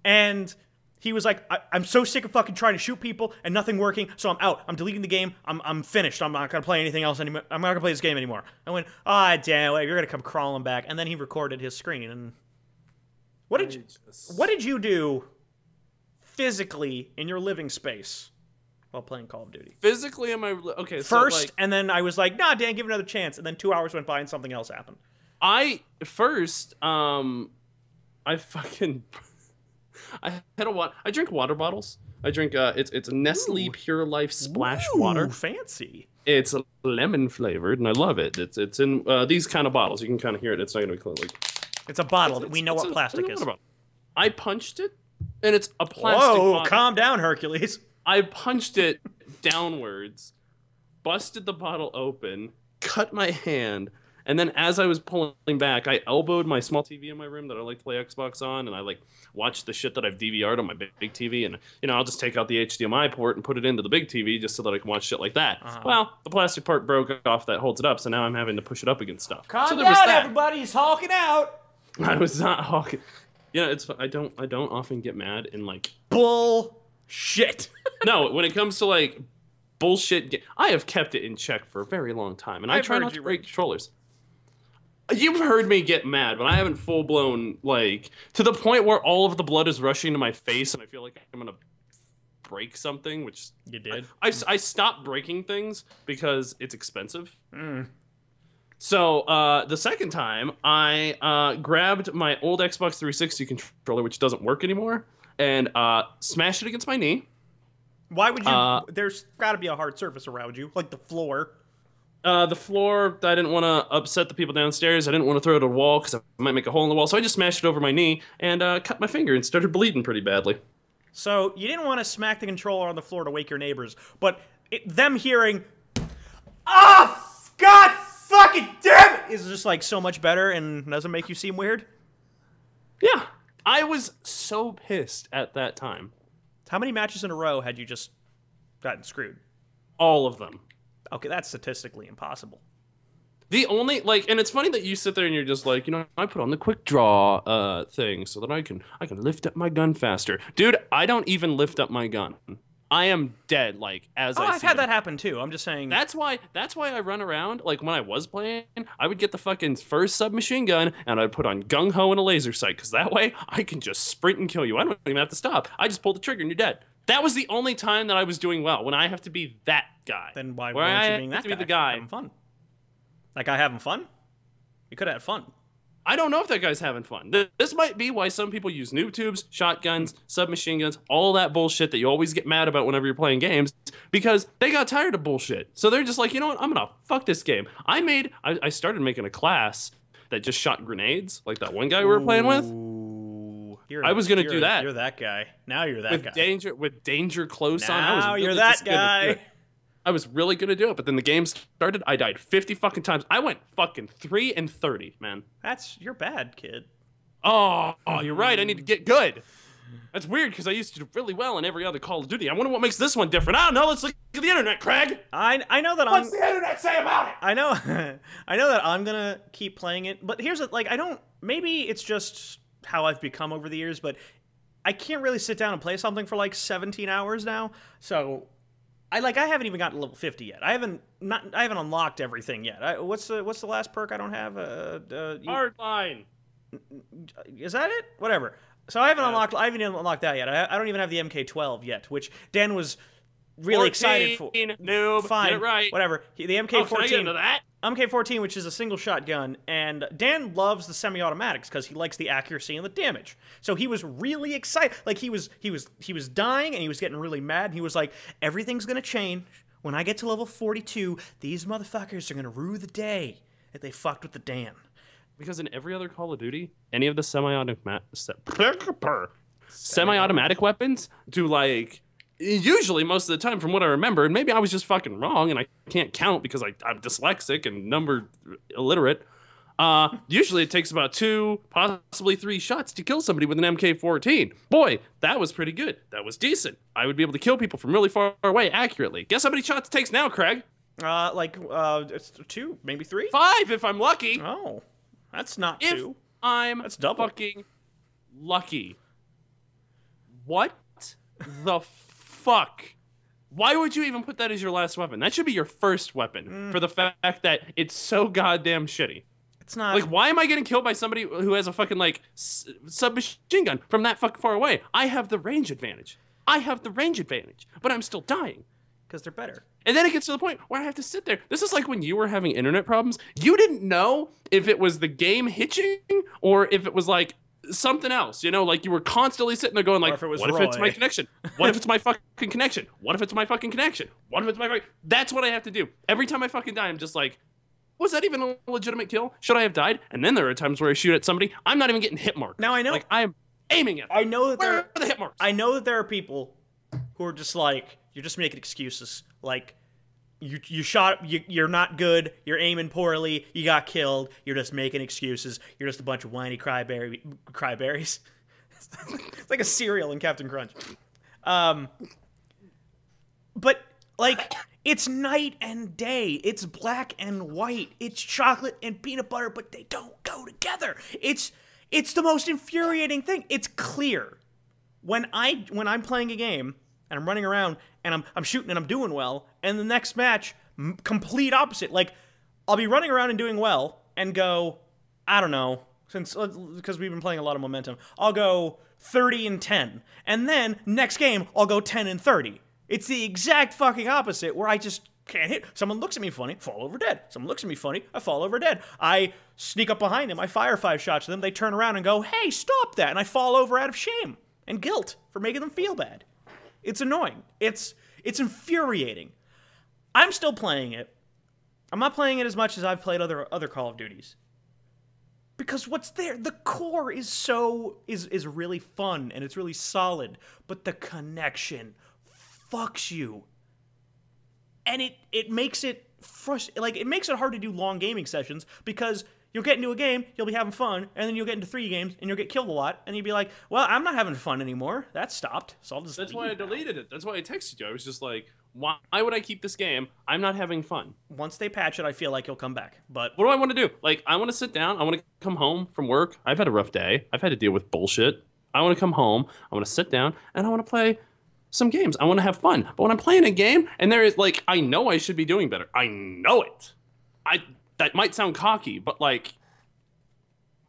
And he was like, I'm so sick of fucking trying to shoot people and nothing working, so I'm out. I'm deleting the game. I'm finished. I'm not going to play anything else anymore. I'm not going to play this game anymore. I went, damn, you're going to come crawling back. And then he recorded his screen. And what did you do physically in your living space while playing Call of Duty? Physically, am I okay? First, so like, and then I was like, nah, Dan, give it another chance. And then 2 hours went by and something else happened. I drink water bottles. I drink it's Nestle Pure Life Splash Water. Fancy. It's lemon flavored, and I love it. It's in these kind of bottles. You can kind of hear it. It's not gonna be clean. Like, it's a bottle. We know what plastic is. I punched it, and it's a plastic bottle. Calm down, Hercules. I punched it downwards, busted the bottle open, cut my hand, and then as I was pulling back, I elbowed my small TV in my room that I like to play Xbox on, and I like watched the shit that I've DVR'd on my big TV, and I'll just take out the HDMI port and put it into the big TV just so that I can watch shit like that. Well, the plastic part broke off that holds it up, so now I'm having to push it up against stuff. Calm down, everybody. He's hawking out. I was not hawking. It's I don't often get mad in like bullshit. No, when it comes to like bullshit, I have kept it in check for a very long time, and I try not to break controllers. You've heard me get mad, but I haven't full blown like to the point where all of the blood is rushing to my face, and I feel like I'm gonna break something. Which you did. I stopped breaking things because it's expensive. So the second time, I grabbed my old Xbox 360 controller, which doesn't work anymore, and smashed it against my knee. Why would you? There's got to be a hard surface around you, like the floor. The floor, I didn't want to upset the people downstairs. I didn't want to throw it at a wall because I might make a hole in the wall. So I just smashed it over my knee and cut my finger and started bleeding pretty badly. So you didn't want to smack the controller on the floor to wake your neighbors, but them hearing, God fucking damn it, is just like so much better and doesn't make you seem weird? Yeah. I was so pissed at that time. How many matches in a row had you just gotten screwed? All of them. Okay, that's statistically impossible. The only like, and it's funny that you sit there and you're just like, I put on the quick draw thing so that I can lift up my gun faster, dude. I don't even lift up my gun. I am dead. Like as Oh, I I've see had them. that happen too. I'm just saying. That's why I run around. Like when I was playing, I would get the fucking first submachine gun and I'd put on gung ho and a laser sight because that way I can just sprint and kill you. I don't even have to stop. I just pull the trigger and you're dead. That was the only time that I was doing well, when I have to be that guy. Then why where weren't I you being have that to be guy? the guy. Having fun. That guy having fun? You could have had fun. I don't know if that guy's having fun. This might be why some people use noob tubes, shotguns, submachine guns, all that bullshit that you always get mad about whenever you're playing games, because they got tired of bullshit. So they're just like, you know what? I'm gonna fuck this game. I started making a class that just shot grenades, like that one guy we were playing with. I was gonna do that. You're that guy. Now you're that guy. With danger close on. Now you're that guy. I was really gonna do it, but then the game started. I died 50 fucking times. I went fucking 3 and 30, man. You're bad, kid. Oh, you're right. I need to get good. That's weird because I used to do really well in every other Call of Duty. I wonder what makes this one different. I don't know. Let's look at the internet, Craig. I know that What's the internet say about it? I know I know that I'm gonna keep playing it, but here's like I don't. Maybe it's just how I've become over the years, but I can't really sit down and play something for like 17 hours now. So I haven't even gotten to level 50 yet. I haven't unlocked everything yet. What's the last perk I don't have? Hardline. Is that it? Whatever. So I haven't unlocked that yet. I don't even have the MK12 yet, which Dan was really excited for. Noob. Fine. Get it right. Whatever. The MK14. Oh, can I get into that? MK14, which is a single shotgun, and Dan loves the semi-automatics because he likes the accuracy and the damage. So he was really excited. Like he was dying and he was getting really mad. And he was like, "Everything's gonna change when I get to level 42. These motherfuckers are gonna rue the day that they fucked with the Dan." Because in every other Call of Duty, any of the semi-automatic weapons do like. Usually, most of the time, from what I remember, and maybe I was just fucking wrong, and I can't count because I'm dyslexic and number illiterate. Usually, it takes about 2, possibly 3 shots to kill somebody with an MK14. Boy, that was pretty good. That was decent. I would be able to kill people from really far away accurately. Guess how many shots it takes now, Craig? It's 2, maybe 3. 5 if I'm lucky. Oh, that's not if 2. That's double. Fucking lucky. What the fuck? Why would you even put that as your last weapon? That should be your first weapon for the fact that it's so goddamn shitty. It's not. Like, why am I getting killed by somebody who has a fucking, like, submachine gun from that fucking far away? I have the range advantage. But I'm still dying. Because they're better. And then it gets to the point where I have to sit there. This is like when you were having internet problems. You didn't know if it was the game hitching or if it was, like, something else, like you were constantly sitting there going like, what if it's my connection? What if it's my fucking connection? What if it's my fucking connection? What if it's my fucking... That's what I have to do. Every time I fucking die, I'm just like, was that even a legitimate kill? Should I have died? And then there are times where I shoot at somebody, I'm not even getting hit marked. Now I know. Like, I am aiming at them. I know that Where are the hit marks? I know that there are people who are just like, you're just making excuses. Like, you're not good, you're aiming poorly, you got killed, you're just making excuses, you're just a bunch of whiny cryberries. It's like a cereal in Captain Crunch. But, like, it's night and day, it's black and white, it's chocolate and peanut butter, but they don't go together. It's the most infuriating thing. It's clear. When I'm playing a game, and I'm running around, and I'm shooting, and I'm doing well, and the next match, complete opposite. Like, I'll be running around and doing well, and go, I don't know, because we've been playing a lot of momentum, I'll go 30 and 10. And then, next game, I'll go 10 and 30. It's the exact fucking opposite, where I just can't hit. Someone looks at me funny, fall over dead. Someone looks at me funny, I fall over dead. I sneak up behind them, I fire 5 shots at them, they turn around and go, hey, stop that, and I fall over out of shame and guilt for making them feel bad. It's annoying. It's infuriating. I'm still playing it. I'm not playing it as much as I've played other Call of Duties. Because what's there? The core is really fun and it's really solid, but the connection fucks you. And it makes it frustrating. Like, it makes it hard to do long gaming sessions because You'll get into a game, you'll be having fun, and then you'll get into 3 games, and you'll get killed a lot, and you'll be like, well, I'm not having fun anymore. That stopped, so I'll just That's leave why I now." deleted it. That's why I texted you. I was just like, why would I keep this game? I'm not having fun. Once they patch it, I feel like you'll come back. But What do I want to do? Like, I want to sit down. I want to come home from work. I've had a rough day. I've had to deal with bullshit. I want to come home. I want to sit down, and I want to play some games. I want to have fun. But when I'm playing a game, and there is, like, I know I should be doing better. I know it. That might sound cocky, but, like,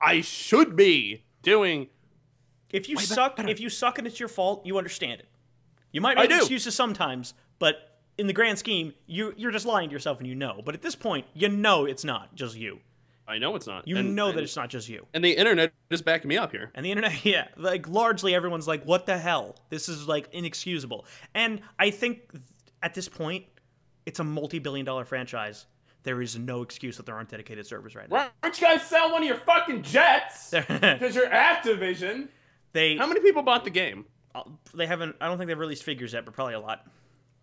I should be doing. if you Way suck, better. if you suck and it's your fault, you understand it. You might make do. excuses sometimes, but in the grand scheme, you're just lying to yourself and you know. But at this point, you know it's not just you. I know it's not. You know that it's not just you. And the internet is backing me up here. And the internet, yeah, like largely everyone's like, what the hell? This is like inexcusable. And I think at this point, it's a multi-billion-dollar franchise. There is no excuse that there aren't dedicated servers right now. Why don't you guys sell one of your fucking jets? Because you're Activision. They How many people bought the game? they haven't. I don't think they've released figures yet, but probably a lot.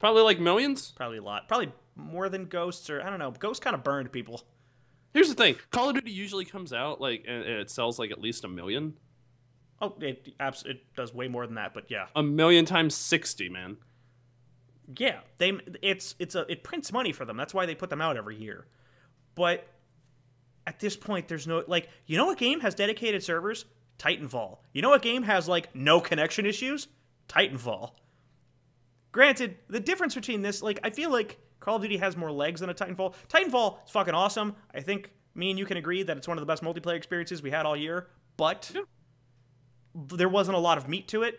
Probably like millions. Probably a lot. Probably more than Ghosts, or I don't know. Ghosts kind of burned people. Here's the thing: Call of Duty usually comes out like and it sells like at least 1 million. Oh, it does way more than that, but yeah. 1 million times 60, man. Yeah, it prints money for them. That's why they put them out every year. But at this point, there's no, like, you know what game has dedicated servers? Titanfall. You know what game has, like, no connection issues? Titanfall. Granted, the difference between this, like, I feel like Call of Duty has more legs than a Titanfall. Titanfall is fucking awesome. I think me and you can agree that it's one of the best multiplayer experiences we had all year, but there wasn't a lot of meat to it,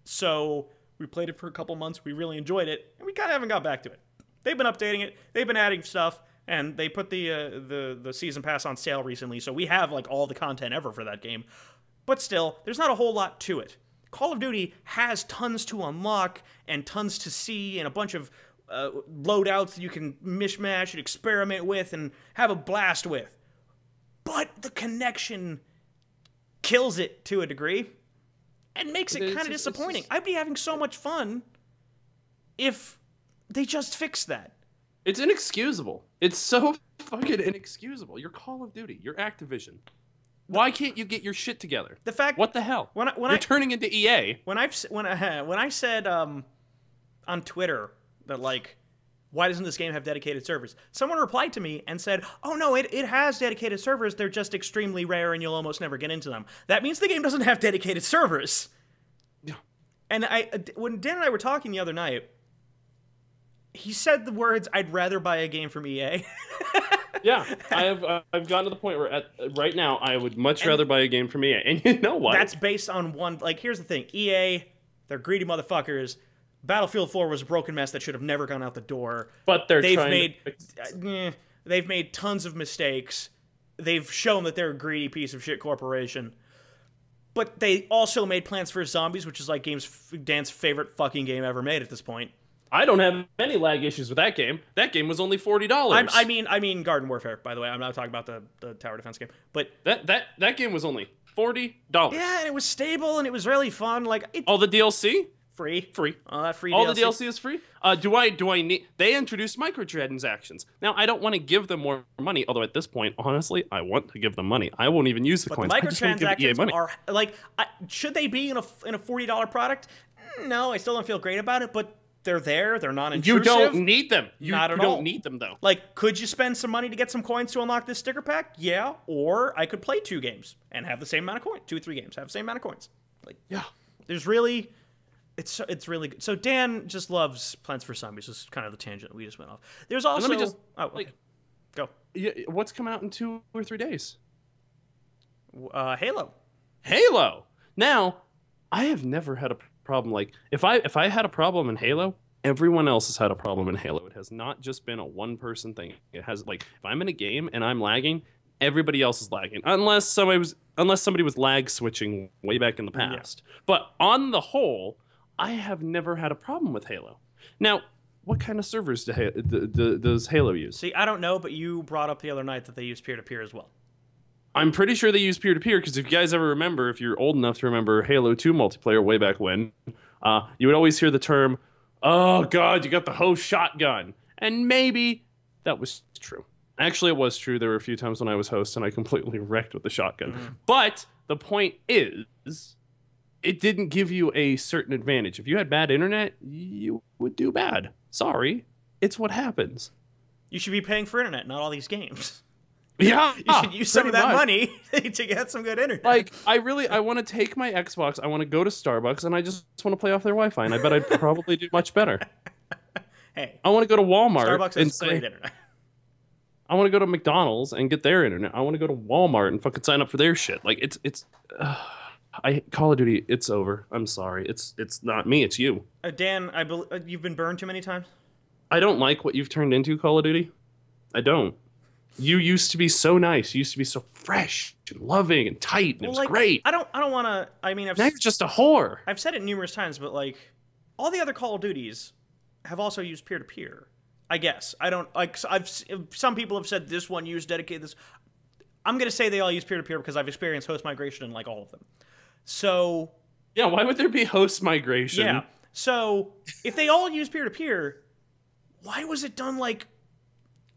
so we played it for a couple months, we really enjoyed it, and we kind of haven't got back to it. They've been updating it, they've been adding stuff, and they put the season pass on sale recently, so we have like all the content ever for that game. But still, there's not a whole lot to it. Call of Duty has tons to unlock and tons to see and a bunch of loadouts that you can mishmash and experiment with and have a blast with. But the connection kills it to a degree and makes it kind of disappointing. I'd be having so much fun if they just fixed that. It's inexcusable. It's so fucking inexcusable. You're Call of Duty. You're Activision. Why can't you get your shit together? The fact, what the hell? You're turning into EA. When I said on Twitter that, like, why doesn't this game have dedicated servers? Someone replied to me and said, oh no, it has dedicated servers, they're just extremely rare and you'll almost never get into them. That means the game doesn't have dedicated servers. Yeah. And when Dan and I were talking the other night, he said the words, I'd rather buy a game from EA. Yeah, I've gotten to the point where right now I would much rather buy a game from EA. And you know what? That's based on one, like, here's the thing. EA, they're greedy motherfuckers. Battlefield 4 was a broken mess that should have never gone out the door. But they've made tons of mistakes. They've shown that they're a greedy piece of shit corporation. But they also made Plants vs. Zombies, which is like Dan's favorite fucking game ever made at this point. I don't have any lag issues with that game. That game was only $40. I mean Garden Warfare, by the way. I'm not talking about the tower defense game. But that game was only $40. Yeah, and it was stable and it was really fun. Like all the DLC? Free. All that free all DLC. the DLC is free? Do I need... They introduced microtransactions. Now, I don't want to give them more money, although at this point, honestly, I want to give them money. I won't even use the coins. The I just want to give EA money. are, like, should they be in a $40 product? No, I still don't feel great about it, but they're there. They're non-intrusive. You don't need them. Not at all. You all. don't need them, though. Like, could you spend some money to get some coins to unlock this sticker pack? Yeah. Or I could play 2 games and have the same amount of coins. 2 or 3 games, have the same amount of coins. Like, yeah. There's really... It's really good. So Dan just loves Plants vs. Zombies. This is kind of the tangent we just went off. There's also... Let me just... okay. Go. Yeah, what's coming out in 2 or 3 days? Halo. Halo! Now, I have never had a problem like... If I had a problem in Halo, everyone else has had a problem in Halo. It has not just been a one-person thing. It has, like, if I'm in a game and I'm lagging, everybody else is lagging. Unless somebody was lag switching way back in the past. Yeah. But on the whole... I have never had a problem with Halo. Now, what kind of servers does Halo use? See, I don't know, but you brought up the other night that they use peer-to-peer as well. I'm pretty sure they use peer-to-peer, because if you guys ever remember, if you're old enough to remember Halo 2 multiplayer way back when, you would always hear the term, oh god, you got the host shotgun. And maybe that was true. Actually, it was true. There were a few times when I was host and I completely wrecked with the shotgun. Mhm. But the point is, it didn't give you a certain advantage. If you had bad internet, you would do bad. Sorry, it's what happens. You should be paying for internet, not all these games. Yeah, You should use some of pretty that much. money to get some good internet. Like, I want to take my Xbox, I want to go to Starbucks, and I just want to play off their Wi-Fi, and I bet I'd probably do much better. Hey, I want to go to Walmart Starbucks and has say, great internet. I want to go to McDonald's and get their internet. I want to go to Walmart and fucking sign up for their shit. Like, Call of Duty, it's over. I'm sorry. It's not me, it's you. Dan, you've been burned too many times. I don't like what you've turned into, Call of Duty. I don't. You used to be so nice. You used to be so fresh and loving and tight, and it was great. I don't want to. I mean, Now you're just a whore. I've said it numerous times, but like, all the other Call of Duties have also used peer to peer. I guess I don't like. Some people have said this one used dedicated. This, I'm gonna say they all use peer to peer because I've experienced host migration in like all of them. So Yeah, why would there be host migration? yeah. So if they all use peer to peer, why was it done like?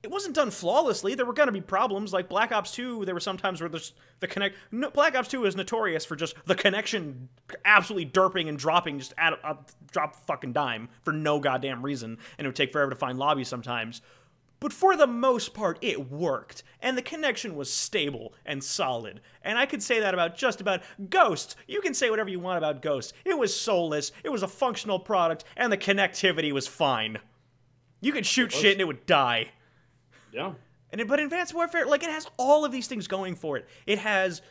It wasn't done flawlessly. There were going to be problems. Like Black Ops 2, there were some times where the connect. No, Black Ops 2 is notorious for just the connection absolutely derping and dropping, just drop fucking dime for no goddamn reason, and it would take forever to find lobbies sometimes. But for the most part, it worked, and the connection was stable and solid. And I could say that about just about Ghost. You can say whatever you want about Ghost. It was soulless, it was a functional product, and the connectivity was fine. You could shoot shit and it would die. Yeah. But Advanced Warfare, like, it has all of these things going for it. It has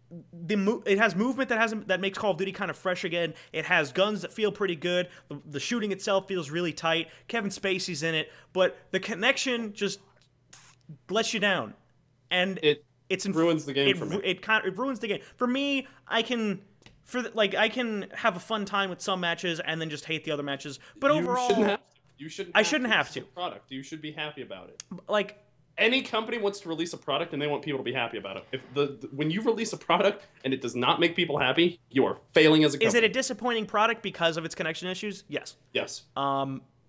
movement that makes Call of Duty kind of fresh again. It has guns that feel pretty good. The shooting itself feels really tight. Kevin Spacey's in it, but the connection just lets you down, and it ruins the game for me. It ruins the game for me. I can have a fun time with some matches and then just hate the other matches. But overall, I shouldn't have to. Product. You should be happy about it. Like, any company wants to release a product and they want people to be happy about it. If when you release a product and it does not make people happy, you are failing as a company. Is it a disappointing product because of its connection issues? Yes. Yes.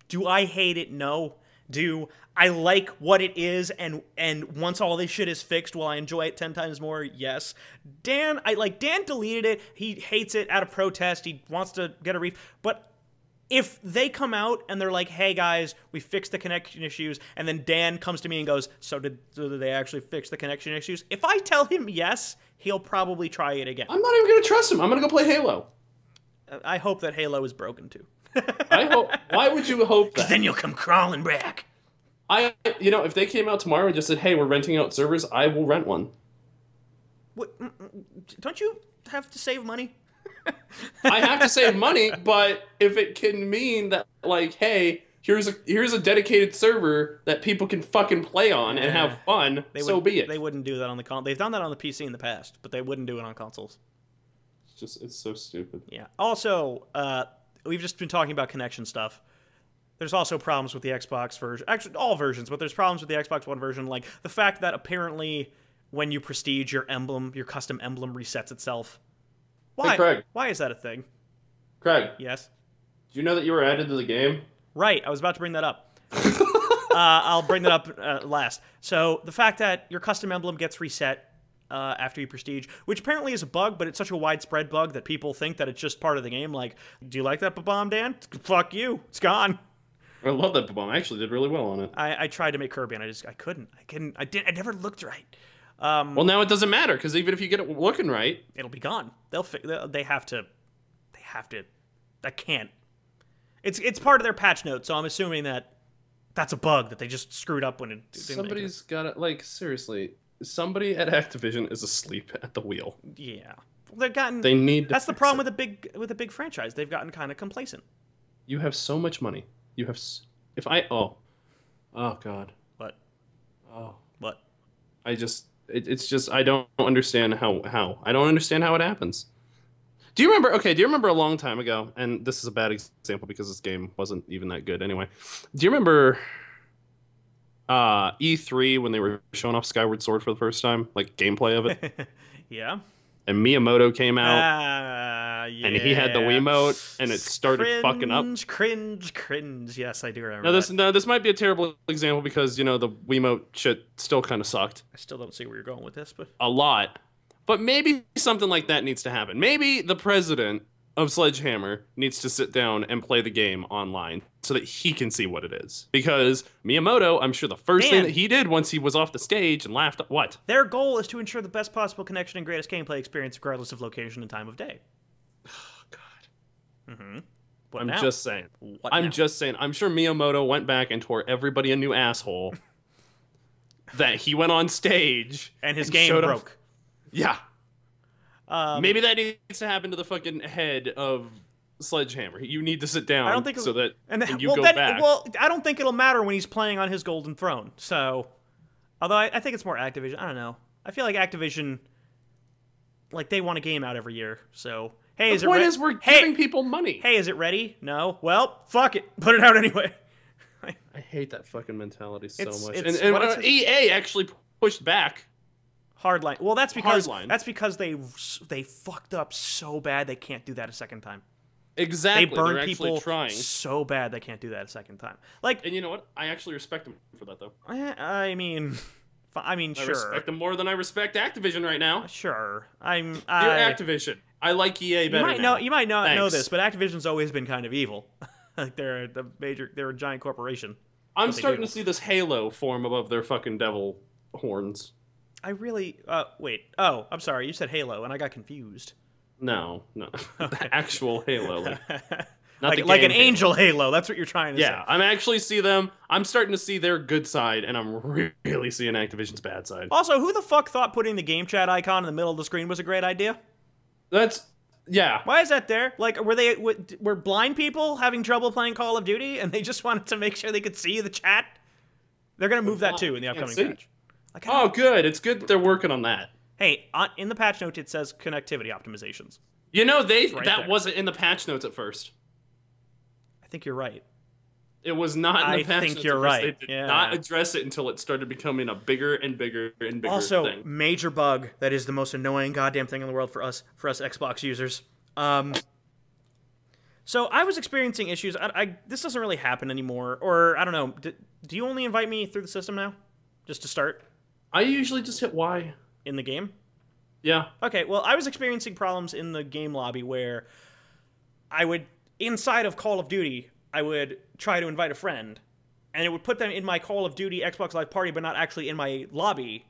Do I hate it? No. Do I like what it is and once all this shit is fixed, will I enjoy it 10 times more? Yes. Dan deleted it. He hates it out of protest. He wants to get a but if they come out and they're like, hey guys, we fixed the connection issues, and then Dan comes to me and goes, so did they actually fix the connection issues? If I tell him yes, he'll probably try it again. I'm not even going to trust him. I'm going to go play Halo. I hope that Halo is broken too. I hope. Why would you hope that? Then you'll come crawling back. If they came out tomorrow and just said, hey, we're renting out servers, I will rent one. What, don't you have to save money? I have to save money, but if it can mean that, like, hey, here's a dedicated server that people can fucking play on and have fun, so be it. They wouldn't do that on the console. They've done that on the PC in the past, but they wouldn't do it on consoles. It's so stupid. Yeah. Also, we've just been talking about connection stuff. There's also problems with the Xbox version. Actually, all versions, but there's problems with the Xbox One version, like the fact that apparently when you prestige, your custom emblem resets itself. Why? Hey, Craig. Why is that a thing? Craig. Yes? Do you know that you were added to the game? Right. I was about to bring that up. I'll bring that up last. So the fact that your custom emblem gets reset after you prestige, which apparently is a bug, but it's such a widespread bug that people think that it's just part of the game. Like, do you like that bomb, Dan? Fuck you. It's gone. I love that bomb. I actually did really well on it. I tried to make Kirby and I couldn't. I never looked right. Well, now it doesn't matter because even if you get it looking right, it'll be gone. They have to. That can't. It's part of their patch notes, so I'm assuming that that's a bug that they just screwed up when it. Somebody's got it. Like, seriously, somebody at Activision is asleep at the wheel. Yeah, they've gotten. They need. That's the problem with a big franchise. They've gotten kind of complacent. You have so much money. You have. Oh God. What? Oh. What? It's just I don't understand how I don't understand how it happens. Do you remember a long time ago, and this is a bad example because this game wasn't even that good anyway. Do you remember E3 when they were showing off Skyward Sword for the first time, like gameplay of it? Yeah. and Miyamoto came out, Yeah. and he had the Wiimote, and it started fucking up. Cringe. Yes, I do remember. This might be a terrible example because the Wiimote shit still kind of sucked. I still don't see where you're going with this, but a lot. But maybe something like that needs to happen. Maybe the president of Sledgehammer needs to sit down and play the game online so that he can see what it is. Because Miyamoto, I'm sure the first thing that he did once he was off the stage and laughed at what? Their goal is to ensure the best possible connection and greatest gameplay experience regardless of location and time of day. Oh, God. Mm-hmm. I'm just saying. I'm sure Miyamoto went back and tore everybody a new asshole that he went on stage and his game broke. Yeah. Maybe that needs to happen to the fucking head of Sledgehammer. You need to sit down. I don't think so that when you go back. Well, I don't think it'll matter when he's playing on his golden throne. So, although I think it's more Activision. I don't know. I feel like Activision, like they want a game out every year. So, hey, the point is we're giving people money. Hey, is it ready? No. Well, fuck it. Put it out anyway. I hate that fucking mentality so much. And EA actually pushed back. Hardline. Well, that's because they fucked up so bad they can't do that a second time. Exactly. They burned people trying so bad they can't do that a second time. Like, and you know what? I actually respect them for that, though. I mean, sure. I respect them more than I respect Activision right now. Sure. Dear Activision, I like EA better. You might not know this, but Activision's always been kind of evil. Like they're a giant corporation. I'm starting to see this halo form above their fucking devil horns. I really wait. Oh, I'm sorry. You said Halo, and I got confused. No, the actual Halo, like an angel Halo. That's what you're trying to say. Yeah, I'm starting to see their good side, and I'm really seeing Activision's bad side. Also, who the fuck thought putting the game chat icon in the middle of the screen was a great idea? Yeah. Why is that there? Like, were blind people having trouble playing Call of Duty, and they just wanted to make sure they could see the chat? They're gonna move that too in the upcoming patch. Oh, good. It's good that they're working on that. Hey, in the patch note, it says connectivity optimizations. That wasn't in the patch notes at first. I think you're right. It was not in the patch notes. I think you're right. They did not address it until it started becoming a bigger and bigger and bigger thing. Major bug that is the most annoying goddamn thing in the world for us Xbox users. So I was experiencing issues. This doesn't really happen anymore. Or, I don't know. Do you only invite me through the system now? Just to start? I usually just hit Y. In the game? Yeah. Okay, well, I was experiencing problems in the game lobby where I would, inside of Call of Duty, I would try to invite a friend, and it would put them in my Call of Duty Xbox Live party, but not actually in my lobby.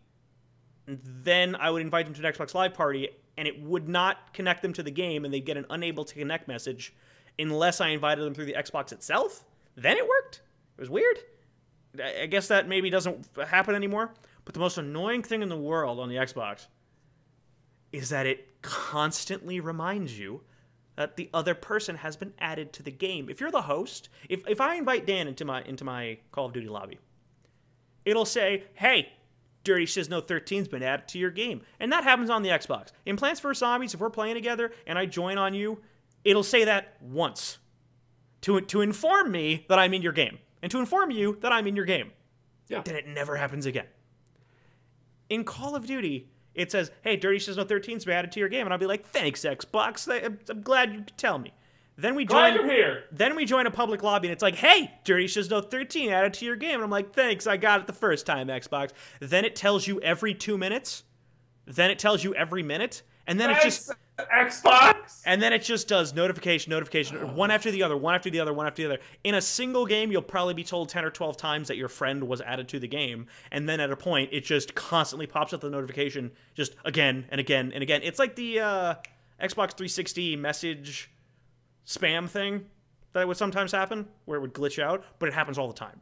And then I would invite them to an Xbox Live party, and it would not connect them to the game, and they'd get an unable to connect message unless I invited them through the Xbox itself. Then it worked. It was weird. I guess that maybe doesn't happen anymore. But the most annoying thing in the world on the Xbox is that it constantly reminds you that the other person has been added to the game. If you're the host, if I invite Dan into my Call of Duty lobby, it'll say, "Hey, Dirty Shizno 13's been added to your game," and that happens on the Xbox. In Plants vs Zombies, if we're playing together and I join on you, it'll say that once to inform me that I'm in your game and to inform you that I'm in your game. Yeah. Then it never happens again. In Call of Duty, it says, "Hey, Dirty Shizno 13's been added to your game," and I'll be like, "Thanks, Xbox. I'm glad you could tell me." Then we join. Then we join a public lobby, and it's like, "Hey, Dirty Shizno 13 added to your game," and I'm like, "Thanks, I got it the first time, Xbox." Then it tells you every 2 minutes. Then it tells you every minute, and then it just Xbox. And then it just does notification, one after the other, one after the other, one after the other. In a single game, you'll probably be told 10 or 12 times that your friend was added to the game, and then at a point, it just constantly pops up the notification just again and again and again. It's like the Xbox 360 message spam thing that would sometimes happen, where it would glitch out, but it happens all the time.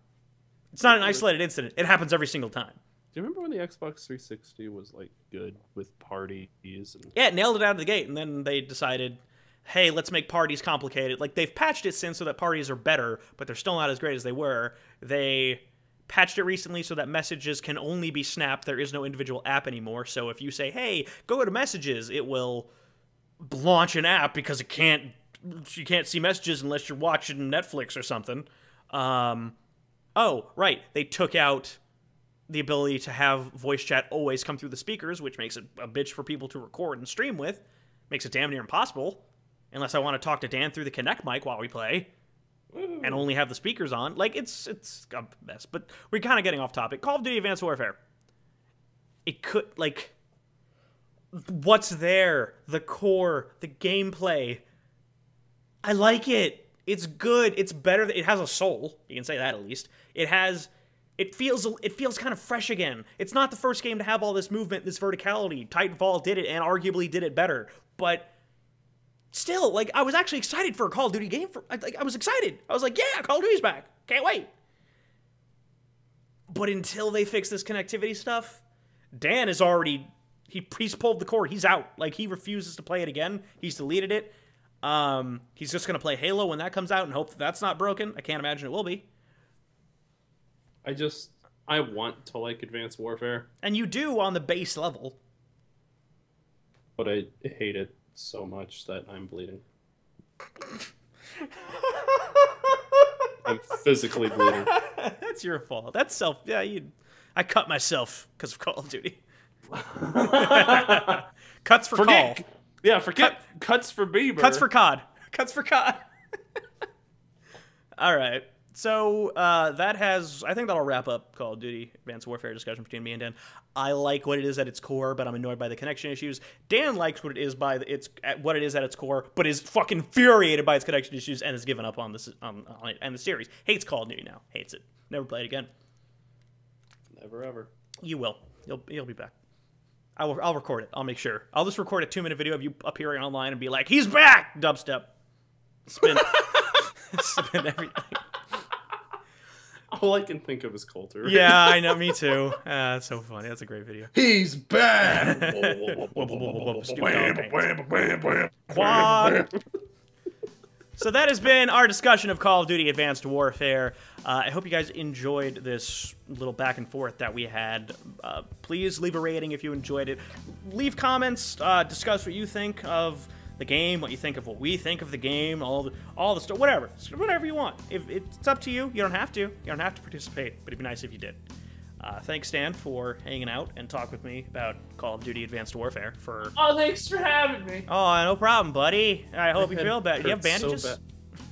It's not an isolated incident. It happens every single time. Do you remember when the Xbox 360 was like good with parties? Yeah, it nailed it out of the gate, and then they decided, hey, let's make parties complicated. Like, they've patched it since so that parties are better, but they're still not as great as they were. They patched it recently so that messages can only be snapped. There is no individual app anymore, so if you say, hey, go to messages, it will launch an app because you can't see messages unless you're watching Netflix or something. Oh, right, they took out the ability to have voice chat always come through the speakers, which makes it a bitch for people to record and stream with. Makes it damn near impossible. Unless I want to talk to Dan through the Kinect mic while we play. And only have the speakers on. Like, it's a mess. But we're kind of getting off topic. Call of Duty Advanced Warfare. It could, like... What's there? The core. The gameplay. I like it. It's good. It's better. It has a soul. You can say that at least. It feels kind of fresh again. It's not the first game to have all this movement, this verticality. Titanfall did it and arguably did it better. But still, like, I was actually excited for a Call of Duty game. I was excited. I was like, yeah, Call of Duty's back. Can't wait. But until they fix this connectivity stuff, Dan is already... He's pulled the cord. He's out. Like, he refuses to play it again. He's deleted it. He's just going to play Halo when that comes out and hope that that's not broken. I can't imagine it will be. I want to like Advanced Warfare. And you do on the base level. But I hate it so much that I'm bleeding. I'm physically bleeding. That's your fault. That's self... Yeah, I cut myself because of Call of Duty. Cuts for call. Yeah, forget cuts for Bieber. Cuts for COD. Cuts for COD. All right. So I think that'll wrap up Call of Duty Advanced Warfare discussion between me and Dan. I like what it is at its core, but I'm annoyed by the connection issues. Dan likes what it is at its core, but is fucking infuriated by its connection issues and has given up on this on it and the series. Hates Call of Duty now. Hates it. Never play it again. Never ever. You will. You'll be back. I'll record it. I'll make sure. I'll just record a 2-minute video of you appearing online and be like, "He's back!" Dubstep. Spin everything. All I can think of is Coulter. Yeah, I know. Me too. That's so funny. That's a great video. He's back! Quad. So that has been our discussion of Call of Duty Advanced Warfare. I hope you guys enjoyed this little back and forth that we had. Please leave a rating if you enjoyed it. Leave comments, discuss what you think of the game, what you think of what we think of the game, all the stuff, whatever you want. If it's up to you, you don't have to. You don't have to participate, but it'd be nice if you did. Thanks, Stan, for hanging out and talk with me about Call of Duty Advanced Warfare. Oh, thanks for having me. Oh, no problem, buddy. I hope you feel better. Do you have bandages? So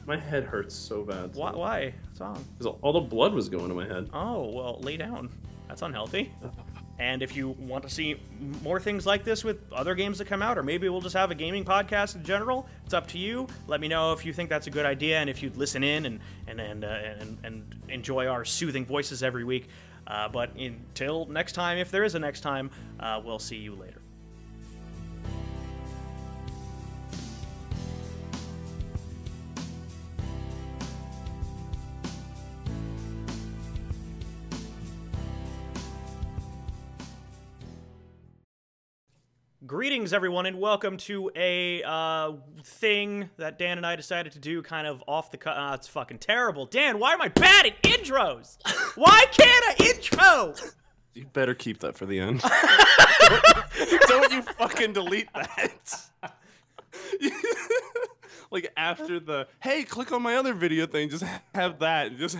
my head hurts so bad. Why? What's wrong? Because all the blood was going to my head. Oh, well, lay down. That's unhealthy. And if you want to see more things like this with other games that come out, or maybe we'll just have a gaming podcast in general, it's up to you. Let me know if you think that's a good idea, and if you'd listen in and enjoy our soothing voices every week. But until next time, if there is a next time, we'll see you later. Greetings, everyone, and welcome to a thing that Dan and I decided to do kind of off the cut. It's fucking terrible. Dan, why am I bad at intros? Why can't I intro? You better keep that for the end. Don't you fucking delete that. Like after the, hey, click on my other video thing, just have that. And just